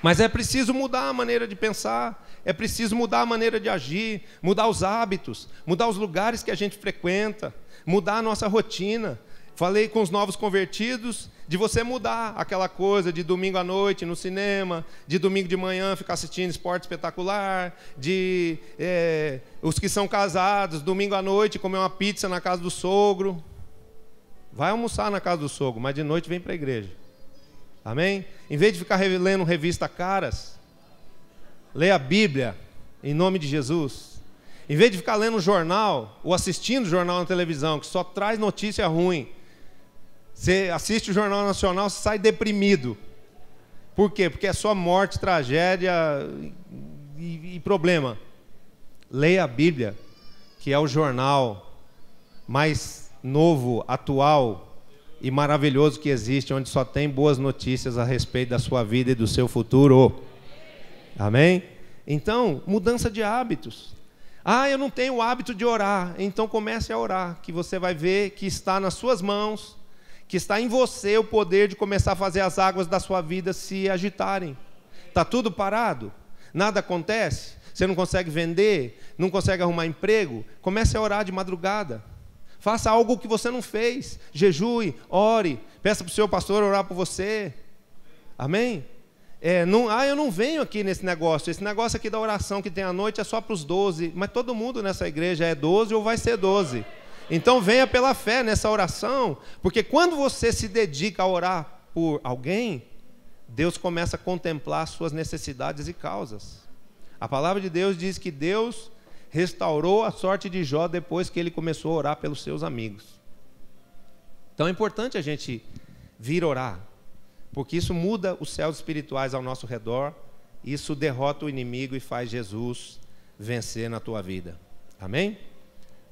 Mas é preciso mudar a maneira de pensar, é preciso mudar a maneira de agir, mudar os hábitos, mudar os lugares que a gente frequenta, mudar a nossa rotina. Falei com os novos convertidos de você mudar aquela coisa de domingo à noite no cinema, de domingo de manhã ficar assistindo esporte espetacular, de os que são casados, domingo à noite comer uma pizza na casa do sogro. Vai almoçar na casa do sogro, mas de noite vem para a igreja. Amém? Em vez de ficar lendo revista Caras, leia a Bíblia, em nome de Jesus. Em vez de ficar lendo jornal, ou assistindo jornal na televisão, que só traz notícia ruim, você assiste o Jornal Nacional, você sai deprimido. Por quê? Porque é só morte, tragédia e problema. Leia a Bíblia, que é o jornal mais novo, atual e maravilhoso que existe, onde só tem boas notícias a respeito da sua vida e do seu futuro. Amém? Então, mudança de hábitos. Eu não tenho o hábito de orar. Então comece a orar, que você vai ver que está nas suas mãos, que está em você o poder de começar a fazer as águas da sua vida se agitarem. Está tudo parado? Nada acontece? Você não consegue vender? Não consegue arrumar emprego? Comece a orar de madrugada. Faça algo que você não fez. Jejue, ore, peça para o seu pastor orar por você. Amém? Eu não venho aqui nesse negócio. Esse negócio aqui da oração que tem à noite é só para os 12. Mas todo mundo nessa igreja é 12 ou vai ser 12. Então venha pela fé nessa oração. Porque quando você se dedica a orar por alguém, Deus começa a contemplar suas necessidades e causas. A palavra de Deus diz que Deus restaurou a sorte de Jó depois que ele começou a orar pelos seus amigos. Então é importante a gente vir orar, porque isso muda os céus espirituais ao nosso redor, isso derrota o inimigo e faz Jesus vencer na tua vida. Amém?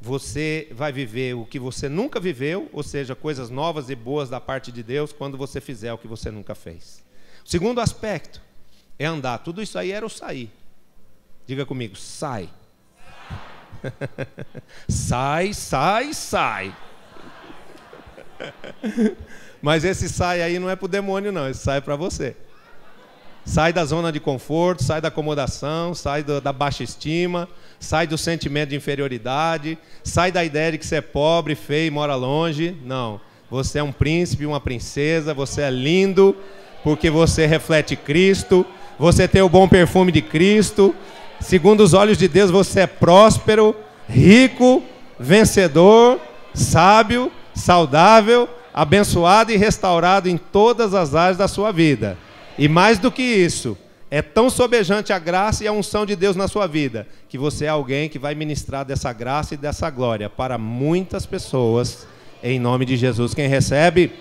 Você vai viver o que você nunca viveu, ou seja, coisas novas e boas da parte de Deus, quando você fizer o que você nunca fez. O segundo aspecto é andar. Tudo isso aí era o sair. Diga comigo, sai. Sai, sai, sai. Mas esse sai aí não é para o demônio não, esse sai é para você. Sai da zona de conforto, sai da acomodação, sai da baixa estima, sai do sentimento de inferioridade, sai da ideia de que você é pobre, feio e mora longe. Não, você é um príncipe, uma princesa, você é lindo, porque você reflete Cristo, você tem o bom perfume de Cristo. Segundo os olhos de Deus, você é próspero, rico, vencedor, sábio, saudável, abençoado e restaurado em todas as áreas da sua vida. E mais do que isso, é tão sobejante a graça e a unção de Deus na sua vida, que você é alguém que vai ministrar dessa graça e dessa glória para muitas pessoas, em nome de Jesus. Quem recebe,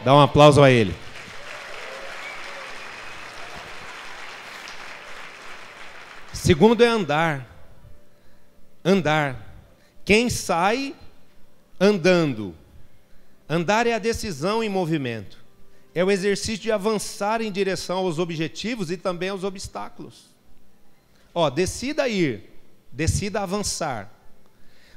dá um aplauso a Ele. Segundo é andar. Andar. Quem sai andando. Andar é a decisão em movimento. É o exercício de avançar em direção aos objetivos e também aos obstáculos. Decida ir, decida avançar.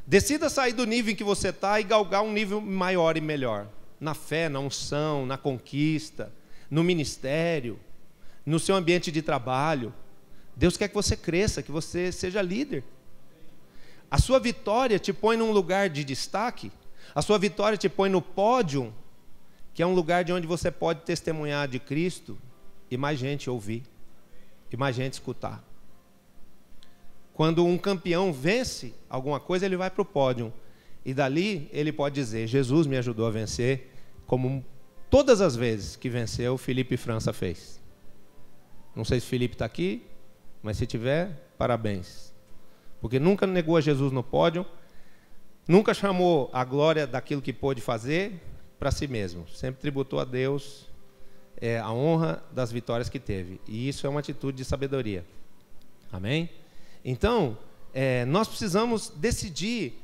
Decida sair do nível em que você está e galgar um nível maior e melhor. Na fé, na unção, na conquista, no ministério, no seu ambiente de trabalho. Deus quer que você cresça, que você seja líder. A sua vitória te põe num lugar de destaque. A sua vitória te põe no pódio, que é um lugar de onde você pode testemunhar de Cristo e mais gente ouvir, e mais gente escutar. Quando um campeão vence alguma coisa, ele vai para o pódio. E dali ele pode dizer, Jesus me ajudou a vencer, como todas as vezes que venceu, Felipe França fez. Não sei se Felipe está aqui, mas se tiver, parabéns. Porque nunca negou a Jesus no pódio, nunca chamou a glória daquilo que pôde fazer para si mesmo. Sempre tributou a Deus a honra das vitórias que teve. E isso é uma atitude de sabedoria. Amém? Então, nós precisamos decidir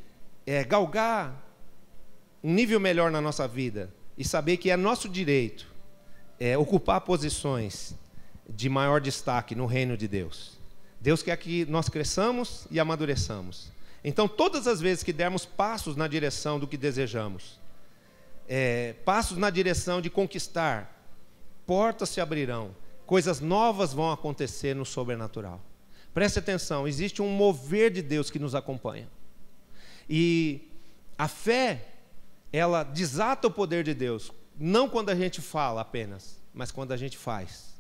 galgar um nível melhor na nossa vida e saber que é nosso direito ocupar posições de maior destaque no reino de Deus. Deus quer que nós cresçamos e amadureçamos. Então, todas as vezes que dermos passos na direção do que desejamos, passos na direção de conquistar, portas se abrirão, coisas novas vão acontecer no sobrenatural. Preste atenção, existe um mover de Deus que nos acompanha. E a fé, ela desata o poder de Deus, não quando a gente fala apenas, mas quando a gente faz.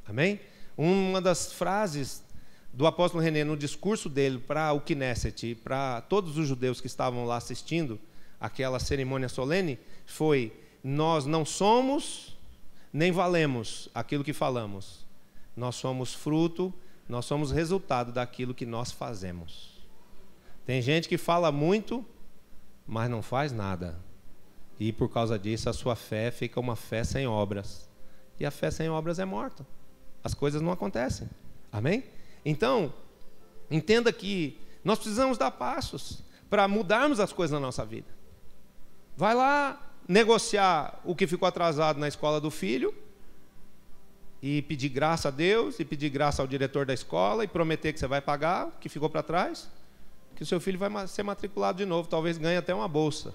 Amém? Uma das frases do apóstolo René no discurso dele para o Knesset, para todos os judeus que estavam lá assistindo aquela cerimônia solene, foi: nós não somos nem valemos aquilo que falamos, nós somos fruto, nós somos resultado daquilo que nós fazemos. Tem gente que fala muito, mas não faz nada, e por causa disso a sua fé fica uma fé sem obras, e a fé sem obras é morta, as coisas não acontecem. Amém? Então, entenda que nós precisamos dar passos para mudarmos as coisas na nossa vida. Vai lá negociar o que ficou atrasado na escola do filho e pedir graça a Deus, e pedir graça ao diretor da escola, e prometer que você vai pagar o que ficou para trás, que o seu filho vai ser matriculado de novo, talvez ganhe até uma bolsa,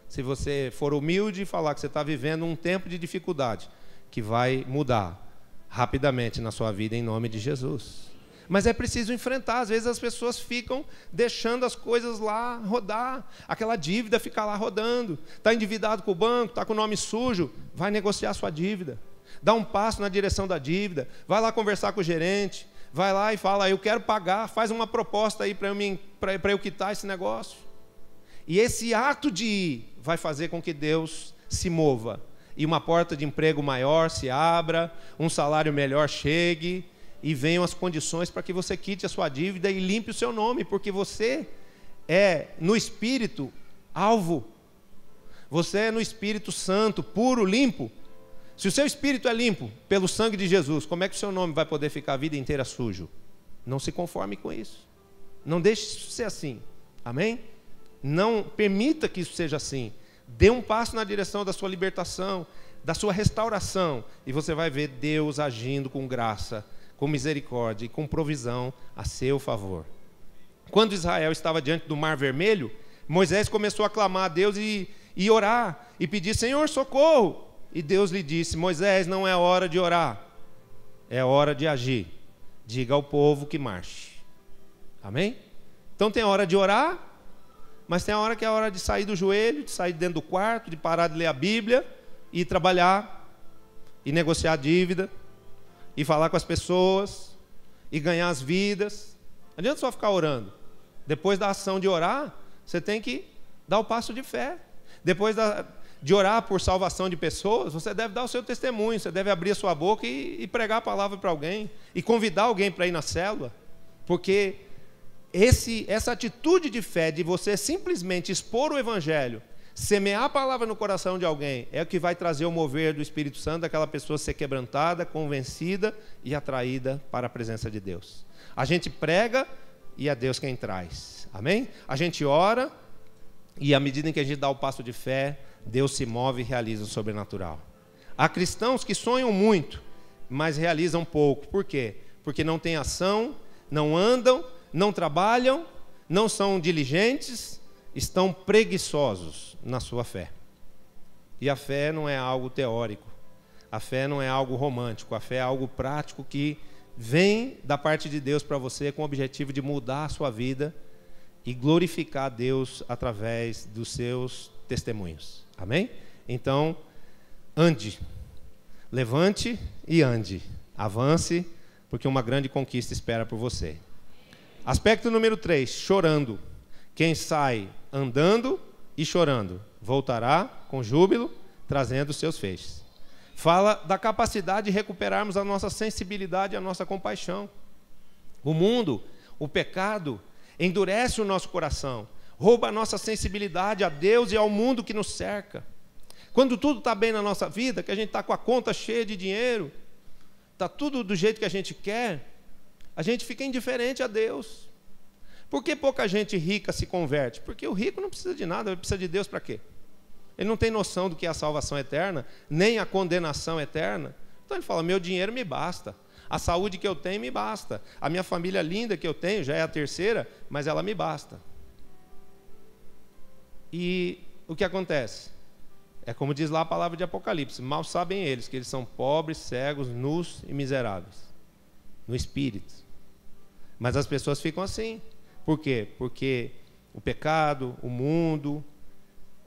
se você for humilde e falar que você está vivendo um tempo de dificuldade, que vai mudar rapidamente na sua vida, em nome de Jesus. Mas é preciso enfrentar. Às vezes as pessoas ficam deixando as coisas lá rodar, aquela dívida fica lá rodando, está endividado com o banco, está com o nome sujo, vai negociar a sua dívida, dá um passo na direção da dívida, vai lá conversar com o gerente, vai lá e fala: eu quero pagar, faz uma proposta aí para eu quitar esse negócio. E esse ato de ir vai fazer com que Deus se mova, e uma porta de emprego maior se abra, um salário melhor chegue, e venham as condições para que você quite a sua dívida e limpe o seu nome, porque você é, no Espírito, alvo. Você é no Espírito Santo, puro, limpo. Se o seu espírito é limpo pelo sangue de Jesus, como é que o seu nome vai poder ficar a vida inteira sujo? Não se conforme com isso. Não deixe isso ser assim. Amém? Não permita que isso seja assim. Dê um passo na direção da sua libertação, da sua restauração, e você vai ver Deus agindo com graça, com misericórdia e com provisão a seu favor. Quando Israel estava diante do Mar Vermelho, Moisés começou a clamar a Deus e orar, e pedir: Senhor, socorro! E Deus lhe disse: Moisés, não é hora de orar, é hora de agir. Diga ao povo que marche. Amém? Então tem a hora de orar, mas tem a hora que é a hora de sair do joelho, de sair de dentro do quarto, de parar de ler a Bíblia, e trabalhar, e negociar a dívida, e falar com as pessoas, e ganhar as vidas. Não adianta só ficar orando. Depois da ação de orar, você tem que dar o passo de fé. Depois de orar por salvação de pessoas, você deve dar o seu testemunho, você deve abrir a sua boca e pregar a palavra para alguém, e convidar alguém para ir na célula, porque essa atitude de fé, de você simplesmente expor o Evangelho, semear a palavra no coração de alguém, é o que vai trazer o mover do Espírito Santo, daquela pessoa ser quebrantada, convencida e atraída para a presença de Deus. A gente prega e é Deus quem traz. Amém? A gente ora e à medida em que a gente dá o passo de fé, Deus se move e realiza o sobrenatural. Há cristãos que sonham muito, mas realizam pouco. Por quê? Porque não têm ação, não andam, não trabalham, não são diligentes, estão preguiçosos na sua fé. E a fé não é algo teórico, a fé não é algo romântico, a fé é algo prático que vem da parte de Deus para você com o objetivo de mudar a sua vida e glorificar a Deus através dos seus testemunhos. Amém? Então, ande, levante e ande, avance, porque uma grande conquista espera por você. Aspecto número 3, chorando. Quem sai andando e chorando, voltará com júbilo, trazendo os seus feixes. Fala da capacidade de recuperarmos a nossa sensibilidade e a nossa compaixão. O mundo, o pecado, endurece o nosso coração, rouba a nossa sensibilidade a Deus e ao mundo que nos cerca. Quando tudo está bem na nossa vida, que a gente está com a conta cheia de dinheiro, está tudo do jeito que a gente quer, a gente fica indiferente a Deus. Por que pouca gente rica se converte? Porque o rico não precisa de nada, ele precisa de Deus para quê? Ele não tem noção do que é a salvação eterna, nem a condenação eterna. Então ele fala: meu dinheiro me basta, a saúde que eu tenho me basta, a minha família linda que eu tenho, já é a terceira, mas ela me basta. E o que acontece? É como diz lá a palavra de Apocalipse: mal sabem eles que eles são pobres, cegos, nus e miseráveis no espírito. Mas as pessoas ficam assim. Por quê? Porque o pecado, o mundo,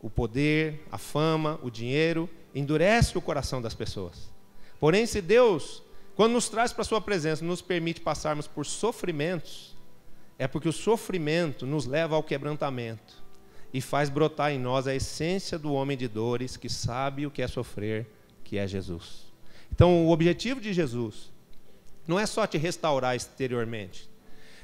o poder, a fama, o dinheiro endurece o coração das pessoas. Porém, se Deus, quando nos traz para a sua presença, nos permite passarmos por sofrimentos, é porque o sofrimento nos leva ao quebrantamento e faz brotar em nós a essência do homem de dores que sabe o que é sofrer, que é Jesus. Então, o objetivo de Jesus não é só te restaurar exteriormente,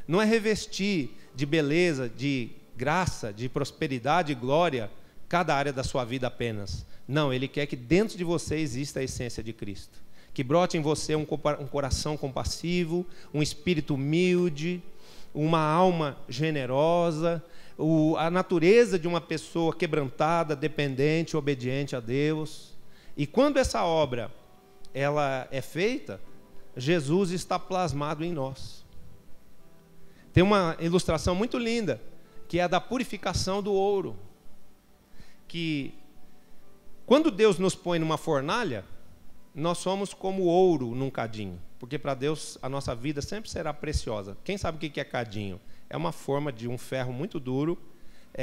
não é revestir de beleza, de graça, de prosperidade e glória cada área da sua vida apenas. Não, Ele quer que dentro de você exista a essência de Cristo. Que brote em você um coração compassivo, um espírito humilde, uma alma generosa, a natureza de uma pessoa quebrantada, dependente, obediente a Deus. E quando essa obra ela é feita, Jesus está plasmado em nós. Tem uma ilustração muito linda, que é a da purificação do ouro. Que quando Deus nos põe numa fornalha, nós somos como ouro num cadinho, porque para Deus a nossa vida sempre será preciosa. Quem sabe o que é cadinho? É uma forma de um ferro muito duro,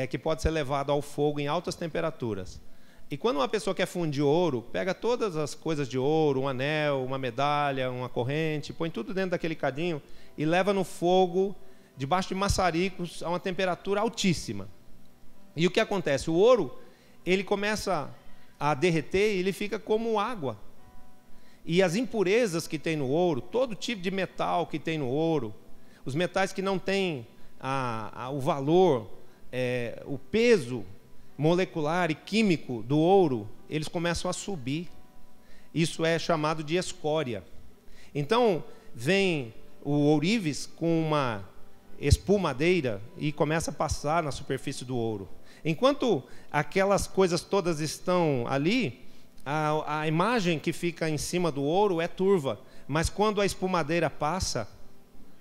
que pode ser levado ao fogo em altas temperaturas. E quando uma pessoa quer fundir ouro, pega todas as coisas de ouro, um anel, uma medalha, uma corrente, põe tudo dentro daquele cadinho e leva no fogo, debaixo de maçaricos, a uma temperatura altíssima. E o que acontece? O ouro, ele começa a derreter e ele fica como água. E as impurezas que tem no ouro, todo tipo de metal que tem no ouro, os metais que não têm o valor, o peso molecular e químico do ouro, eles começam a subir. Isso é chamado de escória. Então, vem o ourives com uma espumadeira e começa a passar na superfície do ouro. Enquanto aquelas coisas todas estão ali, a imagem que fica em cima do ouro é turva, mas quando a espumadeira passa,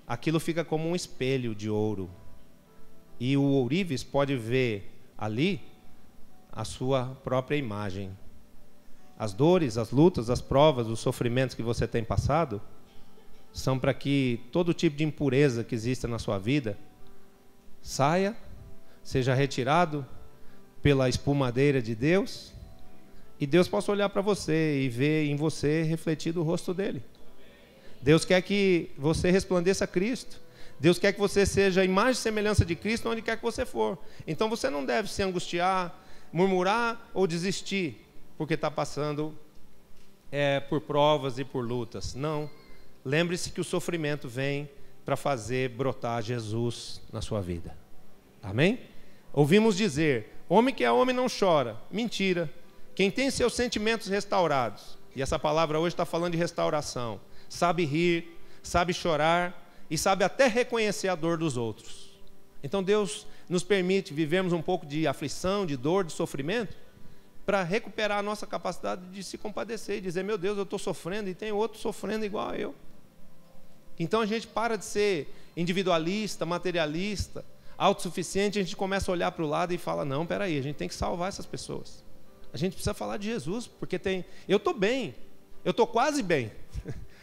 aquilo fica como um espelho de ouro. E o ourives pode ver ali a sua própria imagem. As dores, as lutas, as provas, os sofrimentos que você tem passado são para que todo tipo de impureza que exista na sua vida saia, seja retirado pela espumadeira de Deus, e Deus possa olhar para você e ver em você refletido o rosto dele. Deus quer que você resplandeça Cristo. Deus quer que você seja a imagem e semelhança de Cristo onde quer que você for. Então você não deve se angustiar, murmurar ou desistir porque está passando por provas e por lutas. Não. Lembre-se que o sofrimento vem para fazer brotar Jesus na sua vida. Amém? Ouvimos dizer: homem que é homem não chora. Mentira. Quem tem seus sentimentos restaurados, e essa palavra hoje está falando de restauração, sabe rir, sabe chorar e sabe até reconhecer a dor dos outros. Então Deus nos permite vivermos um pouco de aflição, de dor, de sofrimento, para recuperar a nossa capacidade de se compadecer e dizer: meu Deus, eu estou sofrendo e tem outro sofrendo igual a eu. Então a gente para de ser individualista, materialista, autossuficiente, a gente começa a olhar para o lado e fala: não, peraí, a gente tem que salvar essas pessoas. A gente precisa falar de Jesus, porque eu estou bem, eu estou quase bem.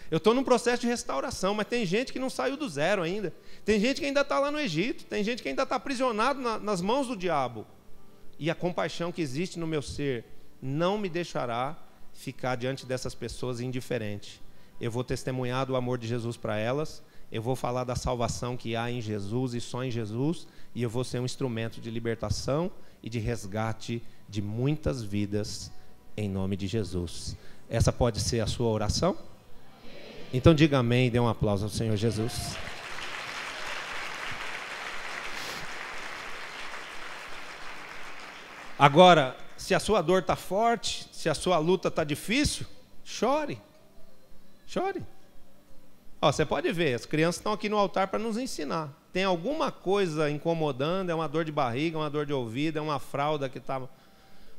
Eu estou num processo de restauração, mas tem gente que não saiu do zero ainda. Tem gente que ainda está lá no Egito, tem gente que ainda está aprisionado nas mãos do diabo. E a compaixão que existe no meu ser não me deixará ficar diante dessas pessoas indiferente. Eu vou testemunhar do amor de Jesus para elas, eu vou falar da salvação que há em Jesus e só em Jesus, e eu vou ser um instrumento de libertação e de resgate de muitas vidas, em nome de Jesus. Essa pode ser a sua oração? Então diga amém e dê um aplauso ao Senhor Jesus. Agora, se a sua dor está forte, se a sua luta está difícil, chore. Chore. Você pode ver, as crianças estão aqui no altar para nos ensinar. Tem alguma coisa incomodando, é uma dor de barriga, uma dor de ouvido, é uma fralda que está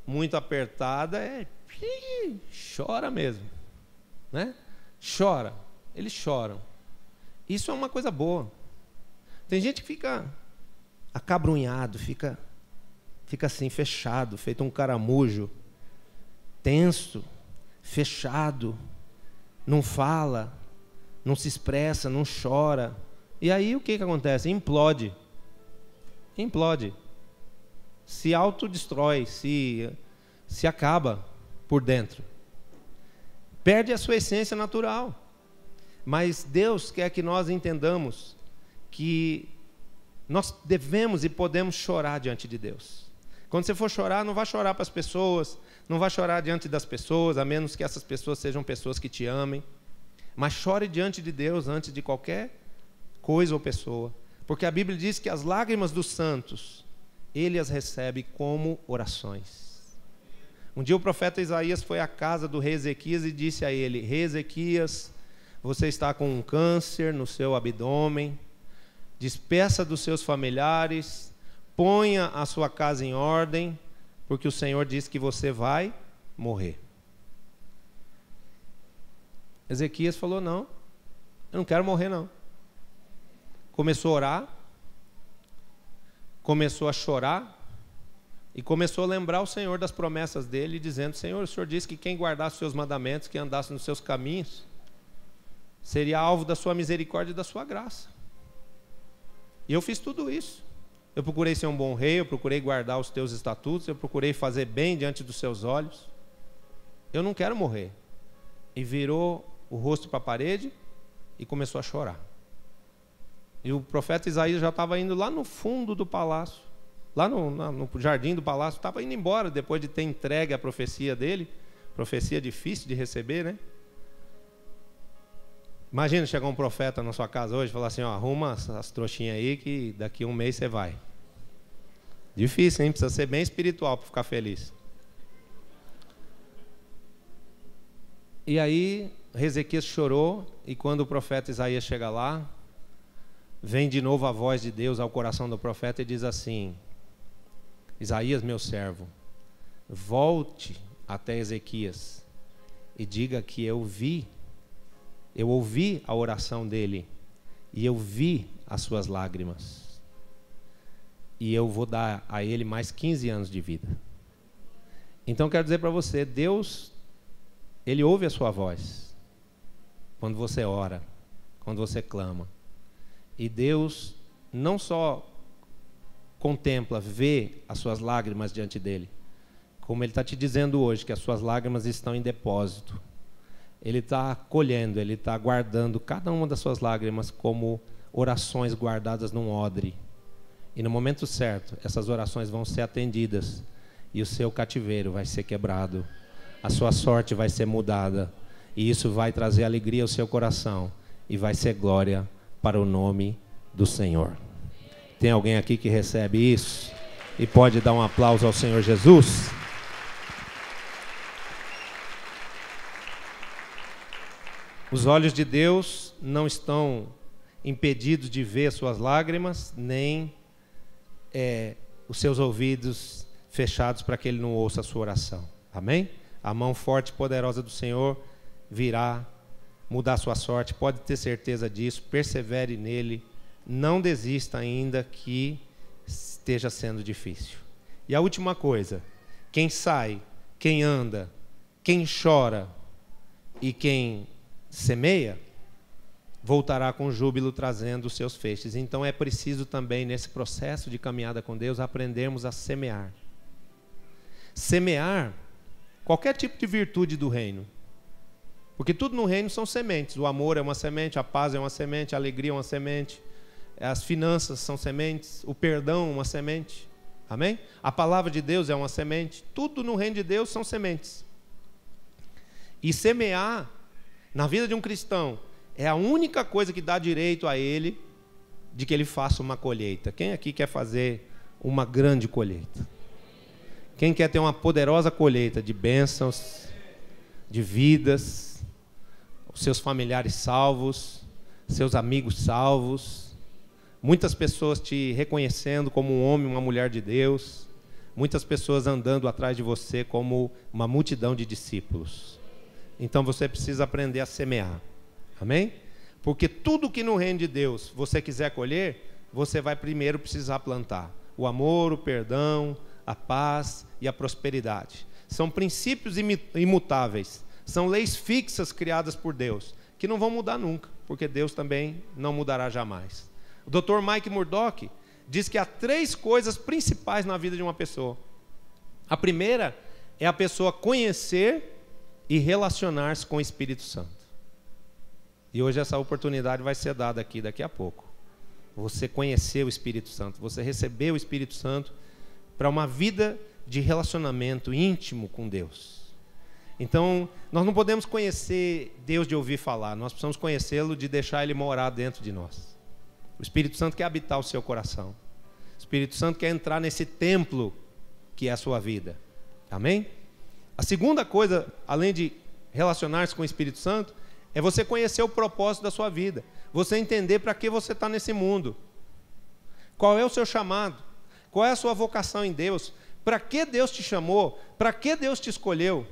muito apertada, chora mesmo, né? Chora, eles choram. Isso é uma coisa boa. Tem gente que fica acabrunhado, fica assim, fechado, feito um caramujo, tenso, fechado, não fala, não se expressa, não chora. E aí o que acontece? Implode. Implode. Se autodestrói, se acaba por dentro. Perde a sua essência natural. Mas Deus quer que nós entendamos que nós devemos e podemos chorar diante de Deus. Quando você for chorar, não vá chorar para as pessoas, não vá chorar diante das pessoas, a menos que essas pessoas sejam pessoas que te amem. Mas chore diante de Deus antes de qualquer coisa ou pessoa. Porque a Bíblia diz que as lágrimas dos santos, Ele as recebe como orações. Um dia o profeta Isaías foi à casa do rei Ezequias e disse a ele: Rei Ezequias, você está com um câncer no seu abdômen, despeça dos seus familiares, ponha a sua casa em ordem, porque o Senhor diz que você vai morrer. Ezequias falou: não, eu não quero morrer não. Começou a orar, começou a chorar e começou a lembrar o Senhor das promessas dele, dizendo: Senhor, o Senhor disse que quem guardasse os seus mandamentos, que andasse nos seus caminhos, seria alvo da sua misericórdia e da sua graça. E eu fiz tudo isso. Eu procurei ser um bom rei, eu procurei guardar os teus estatutos, eu procurei fazer bem diante dos seus olhos. Eu não quero morrer. E virou o rosto para a parede e começou a chorar. E o profeta Isaías já estava indo lá no fundo do palácio, lá no jardim do palácio, estava indo embora depois de ter entregue a profecia dele. Profecia difícil de receber, né? Imagina chegar um profeta na sua casa hoje e falar assim: ó, arruma as trouxinhas aí que daqui a um mês você vai. Difícil, hein? Precisa ser bem espiritual para ficar feliz. E aí Ezequias chorou, e quando o profeta Isaías chega lá, vem de novo a voz de Deus ao coração do profeta e diz assim: Isaías, meu servo, volte até Ezequias e diga que eu ouvi a oração dele e eu vi as suas lágrimas. E eu vou dar a ele mais 15 anos de vida. Então quero dizer para você, Deus, Ele ouve a sua voz quando você ora, quando você clama. E Deus não só contempla, vê as suas lágrimas diante dele, como Ele está te dizendo hoje que as suas lágrimas estão em depósito. Ele está colhendo, Ele está guardando cada uma das suas lágrimas como orações guardadas num odre. E no momento certo, essas orações vão ser atendidas e o seu cativeiro vai ser quebrado. A sua sorte vai ser mudada. E isso vai trazer alegria ao seu coração e vai ser glória para o nome do Senhor. Tem alguém aqui que recebe isso e pode dar um aplauso ao Senhor Jesus? Os olhos de Deus não estão impedidos de ver as suas lágrimas, nem os seus ouvidos fechados para que Ele não ouça a sua oração. Amém? A mão forte e poderosa do Senhor virá mudar a sua sorte, pode ter certeza disso, persevere nele, não desista ainda que esteja sendo difícil. E a última coisa, quem sai, quem anda, quem chora e quem semeia, voltará com júbilo trazendo os seus feixes. Então é preciso também, nesse processo de caminhada com Deus, aprendermos a semear. Semear qualquer tipo de virtude do reino. Porque tudo no reino são sementes. O amor é uma semente, a paz é uma semente, a alegria é uma semente, as finanças são sementes, o perdão é uma semente. Amém? A palavra de Deus é uma semente. Tudo no reino de Deus são sementes. E semear na vida de um cristão é a única coisa que dá direito a ele de que ele faça uma colheita. Quem aqui quer fazer uma grande colheita? Quem quer ter uma poderosa colheita de bênçãos, de vidas, os seus familiares salvos, seus amigos salvos, muitas pessoas te reconhecendo como um homem, uma mulher de Deus, muitas pessoas andando atrás de você como uma multidão de discípulos. Então você precisa aprender a semear. Amém? Porque tudo que no reino de Deus você quiser colher, você vai primeiro precisar plantar. O amor, o perdão, a paz e a prosperidade. são princípios imutáveis, são leis fixas criadas por Deus, que não vão mudar nunca, porque Deus também não mudará jamais. O Dr. Mike Murdock diz que há 3 coisas principais na vida de uma pessoa. A primeira é a pessoa conhecer e relacionar-se com o Espírito Santo. E hoje essa oportunidade vai ser dada aqui daqui a pouco. Você conhecer o Espírito Santo, você receber o Espírito Santo para uma vida de relacionamento íntimo com Deus. Então, nós não podemos conhecer Deus de ouvir falar, nós precisamos conhecê-lo de deixar Ele morar dentro de nós. O Espírito Santo quer habitar o seu coração. O Espírito Santo quer entrar nesse templo que é a sua vida. Amém? A segunda coisa, além de relacionar-se com o Espírito Santo, é você conhecer o propósito da sua vida. Você entender para que você está nesse mundo. Qual é o seu chamado? Qual é a sua vocação em Deus? Para que Deus te chamou? Para que Deus te escolheu?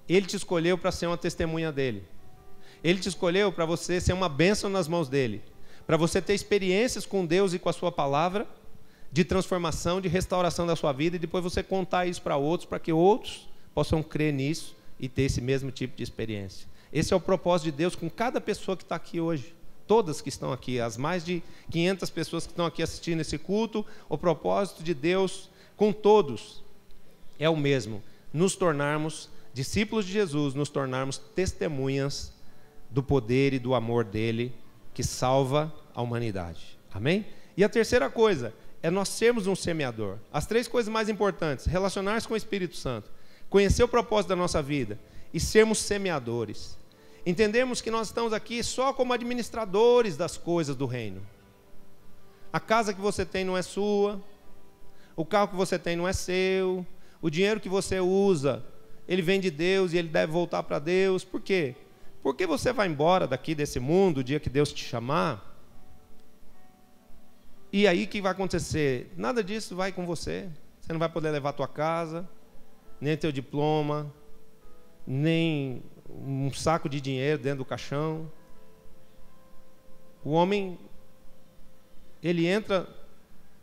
Ele te escolheu para ser uma testemunha dele. Ele te escolheu para você ser uma bênção nas mãos dele. Para você ter experiências com Deus e com a sua palavra, de transformação, de restauração da sua vida, e depois você contar isso para outros, para que outros possam crer nisso e ter esse mesmo tipo de experiência. Esse é o propósito de Deus com cada pessoa que está aqui hoje. Todas que estão aqui, as mais de 500 pessoas que estão aqui assistindo esse culto, o propósito de Deus com todos é o mesmo: nos tornarmos discípulos de Jesus, nos tornarmos testemunhas do poder e do amor dele, que salva a humanidade. Amém? E a terceira coisa é nós sermos um semeador. As 3 coisas mais importantes: relacionar-se com o Espírito Santo, conhecer o propósito da nossa vida e sermos semeadores. Entendemos que nós estamos aqui só como administradores das coisas do reino. A casa que você tem não é sua, o carro que você tem não é seu, o dinheiro que você usa, ele vem de Deus e ele deve voltar para Deus. Por quê? Porque você vai embora daqui desse mundo o dia que Deus te chamar. E aí o que vai acontecer? Nada disso vai com você. Você não vai poder levar a tua casa, nem teu diploma, nem um saco de dinheiro dentro do caixão. O homem, ele entra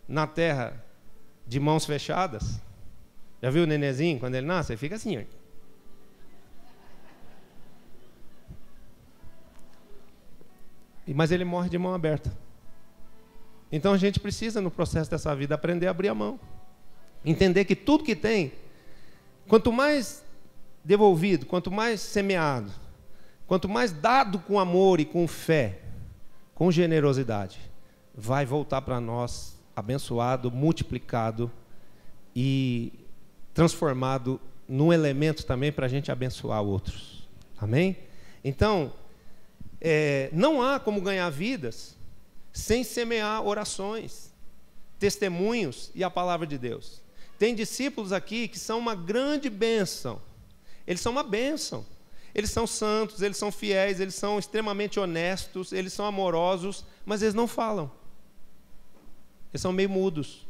na terra de mãos fechadas. Já viu o nenenzinho quando ele nasce? Ele fica assim, ó. Mas ele morre de mão aberta. Então a gente precisa, no processo dessa vida, aprender a abrir a mão. Entender que tudo que tem, quanto mais devolvido, quanto mais semeado, quanto mais dado com amor e com fé, com generosidade, vai voltar para nós abençoado, multiplicado e transformado num elemento também para a gente abençoar outros. Amém? Então, não há como ganhar vidas sem semear orações, testemunhos e a palavra de Deus. Tem discípulos aqui que são uma grande bênção. Eles são uma bênção. Eles são santos, eles são fiéis, eles são extremamente honestos, eles são amorosos, mas eles não falam. Eles são meio mudos.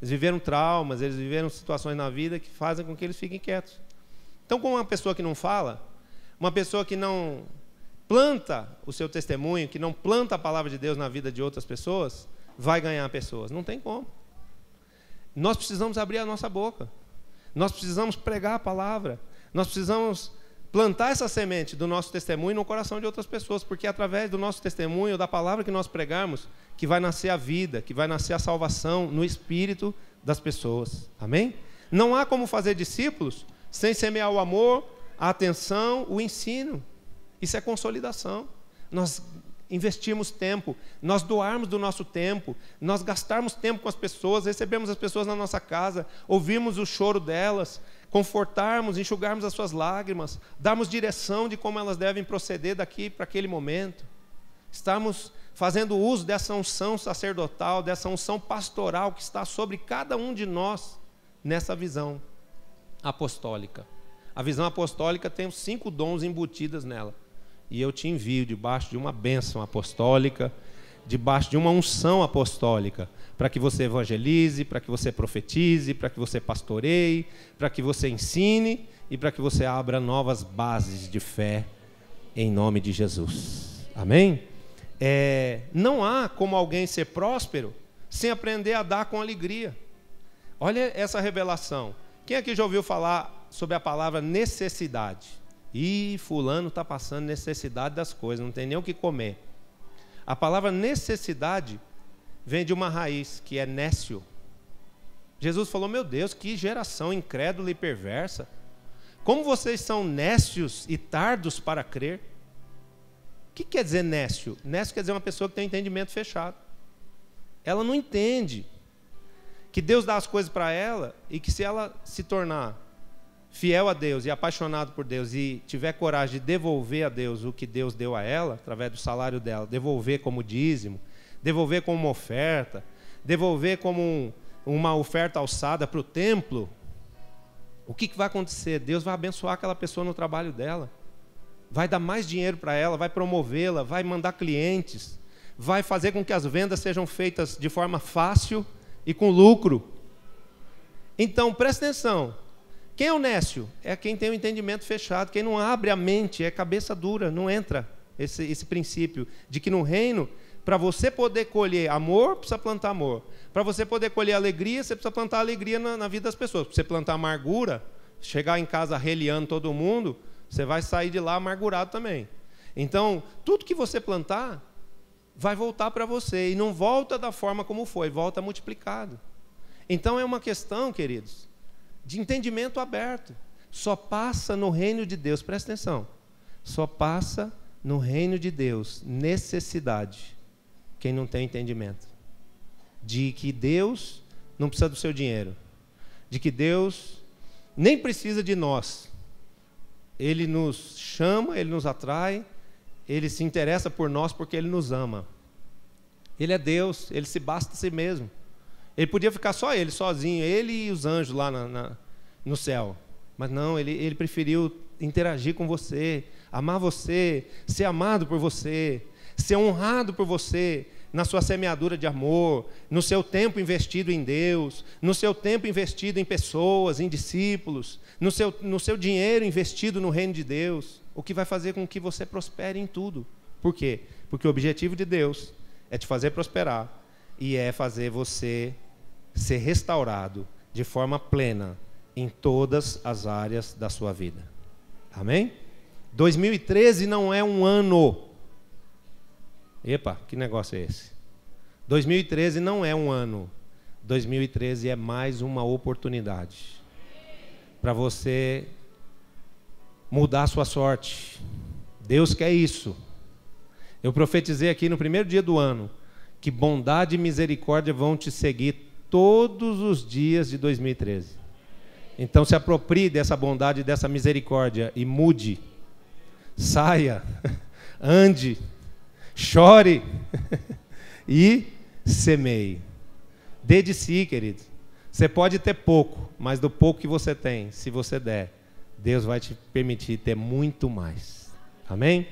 Eles viveram traumas, eles viveram situações na vida que fazem com que eles fiquem quietos. Então, como uma pessoa que não fala, uma pessoa que não planta o seu testemunho, que não planta a palavra de Deus na vida de outras pessoas, vai ganhar pessoas. Não tem como. Nós precisamos abrir a nossa boca. Nós precisamos pregar a palavra. Nós precisamos plantar essa semente do nosso testemunho no coração de outras pessoas, porque é através do nosso testemunho, da palavra que nós pregamos, que vai nascer a vida, que vai nascer a salvação no espírito das pessoas. Amém? Não há como fazer discípulos sem semear o amor, a atenção, o ensino. Isso é consolidação. Nós investirmos tempo, nós doarmos do nosso tempo, nós gastarmos tempo com as pessoas, recebemos as pessoas na nossa casa, ouvirmos o choro delas, confortarmos, enxugarmos as suas lágrimas, darmos direção de como elas devem proceder daqui para aquele momento. Estamos fazendo uso dessa unção sacerdotal, dessa unção pastoral que está sobre cada um de nós nessa visão apostólica. A visão apostólica tem os 5 dons embutidos nela. E eu te envio debaixo de uma bênção apostólica, debaixo de uma unção apostólica, para que você evangelize, para que você profetize, para que você pastoreie, para que você ensine e para que você abra novas bases de fé em nome de Jesus. Amém? Não há como alguém ser próspero sem aprender a dar com alegria. Olha essa revelação. Quem aqui já ouviu falar sobre a palavra necessidade? Ih, fulano está passando necessidade das coisas, não tem nem o que comer. A palavra necessidade vem de uma raiz, que é nécio. Jesus falou, meu Deus, que geração incrédula e perversa. Como vocês são nécios e tardos para crer. O que quer dizer nécio? Nécio quer dizer uma pessoa que tem entendimento fechado. Ela não entende que Deus dá as coisas para ela e que se ela se tornar fiel a Deus e apaixonado por Deus e tiver coragem de devolver a Deus o que Deus deu a ela, através do salário dela, devolver como dízimo, devolver como uma oferta, devolver como uma oferta alçada para o templo, o que vai acontecer? Deus vai abençoar aquela pessoa no trabalho dela, vai dar mais dinheiro para ela, vai promovê-la, vai mandar clientes, vai fazer com que as vendas sejam feitas de forma fácil e com lucro. Então, presta atenção. Quem é o nécio? É quem tem o entendimento fechado. Quem não abre a mente, é cabeça dura. Não entra esse princípio de que no reino, para você poder colher amor, precisa plantar amor. Para você poder colher alegria, você precisa plantar alegria na vida das pessoas. Para você plantar amargura, chegar em casa reliando todo mundo, você vai sair de lá amargurado também. Então, tudo que você plantar vai voltar para você. E não volta da forma como foi, volta multiplicado. Então, é uma questão, queridos, de entendimento aberto. Só passa no reino de Deus, presta atenção, só passa no reino de Deus necessidade quem não tem entendimento de que Deus não precisa do seu dinheiro, de que Deus nem precisa de nós. Ele nos chama, Ele nos atrai, Ele se interessa por nós porque Ele nos ama. Ele é Deus, Ele se basta a si mesmo. Ele podia ficar só Ele, sozinho, Ele e os anjos lá no céu. Mas não, ele preferiu interagir com você, amar você, ser amado por você, ser honrado por você, na sua semeadura de amor, no seu tempo investido em Deus, no seu tempo investido em pessoas, em discípulos, no seu dinheiro investido no reino de Deus, o que vai fazer com que você prospere em tudo. Por quê? Porque o objetivo de Deus é te fazer prosperar e é fazer você ser restaurado de forma plena em todas as áreas da sua vida. Amém? 2013 não é um ano. Epa, que negócio é esse? 2013 não é um ano. 2013 é mais uma oportunidade para você mudar a sua sorte. Deus quer isso. Eu profetizei aqui no primeiro dia do ano que bondade e misericórdia vão te seguir todos os dias de 2013. Então se aproprie dessa bondade e dessa misericórdia e mude, saia, ande, chore e semeie. Dê de si, querido. Você pode ter pouco, mas do pouco que você tem, se você der, Deus vai te permitir ter muito mais. Amém?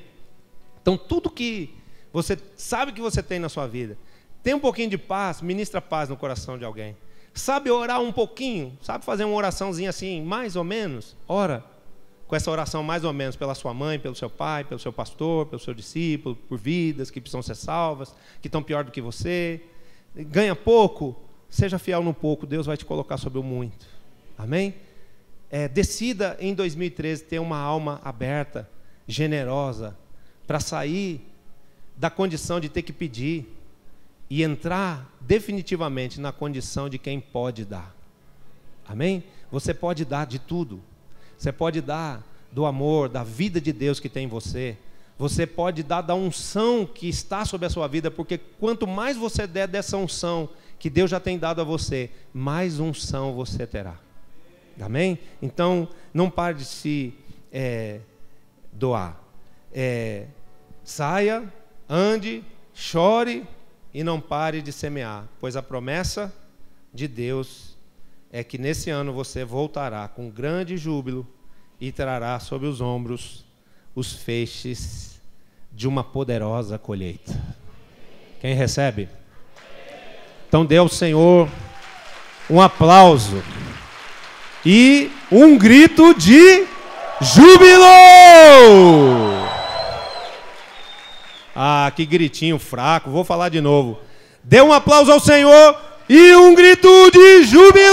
Então tudo que você sabe que você tem na sua vida, tem um pouquinho de paz, ministra paz no coração de alguém. Sabe orar um pouquinho? Sabe fazer uma oraçãozinha assim, mais ou menos? Ora com essa oração mais ou menos pela sua mãe, pelo seu pai, pelo seu pastor, pelo seu discípulo, por vidas que precisam ser salvas, que estão pior do que você. Ganha pouco, seja fiel no pouco, Deus vai te colocar sobre o muito. Amém? Decida em 2013 ter uma alma aberta, generosa, para sair da condição de ter que pedir e entrar definitivamente na condição de quem pode dar. Amém? Você pode dar de tudo. Você pode dar do amor, da vida de Deus que tem em você. Você pode dar da unção que está sobre a sua vida, porque quanto mais você der dessa unção que Deus já tem dado a você, mais unção você terá. Amém? Então, não pare de se doar. Saia, ande, chore e não pare de semear, pois a promessa de Deus é que nesse ano você voltará com grande júbilo e trará sobre os ombros os feixes de uma poderosa colheita. Quem recebe? Então dê ao Senhor um aplauso e um grito de júbilo! Ah, que gritinho fraco, vou falar de novo. Dê um aplauso ao Senhor e um grito de júbilo!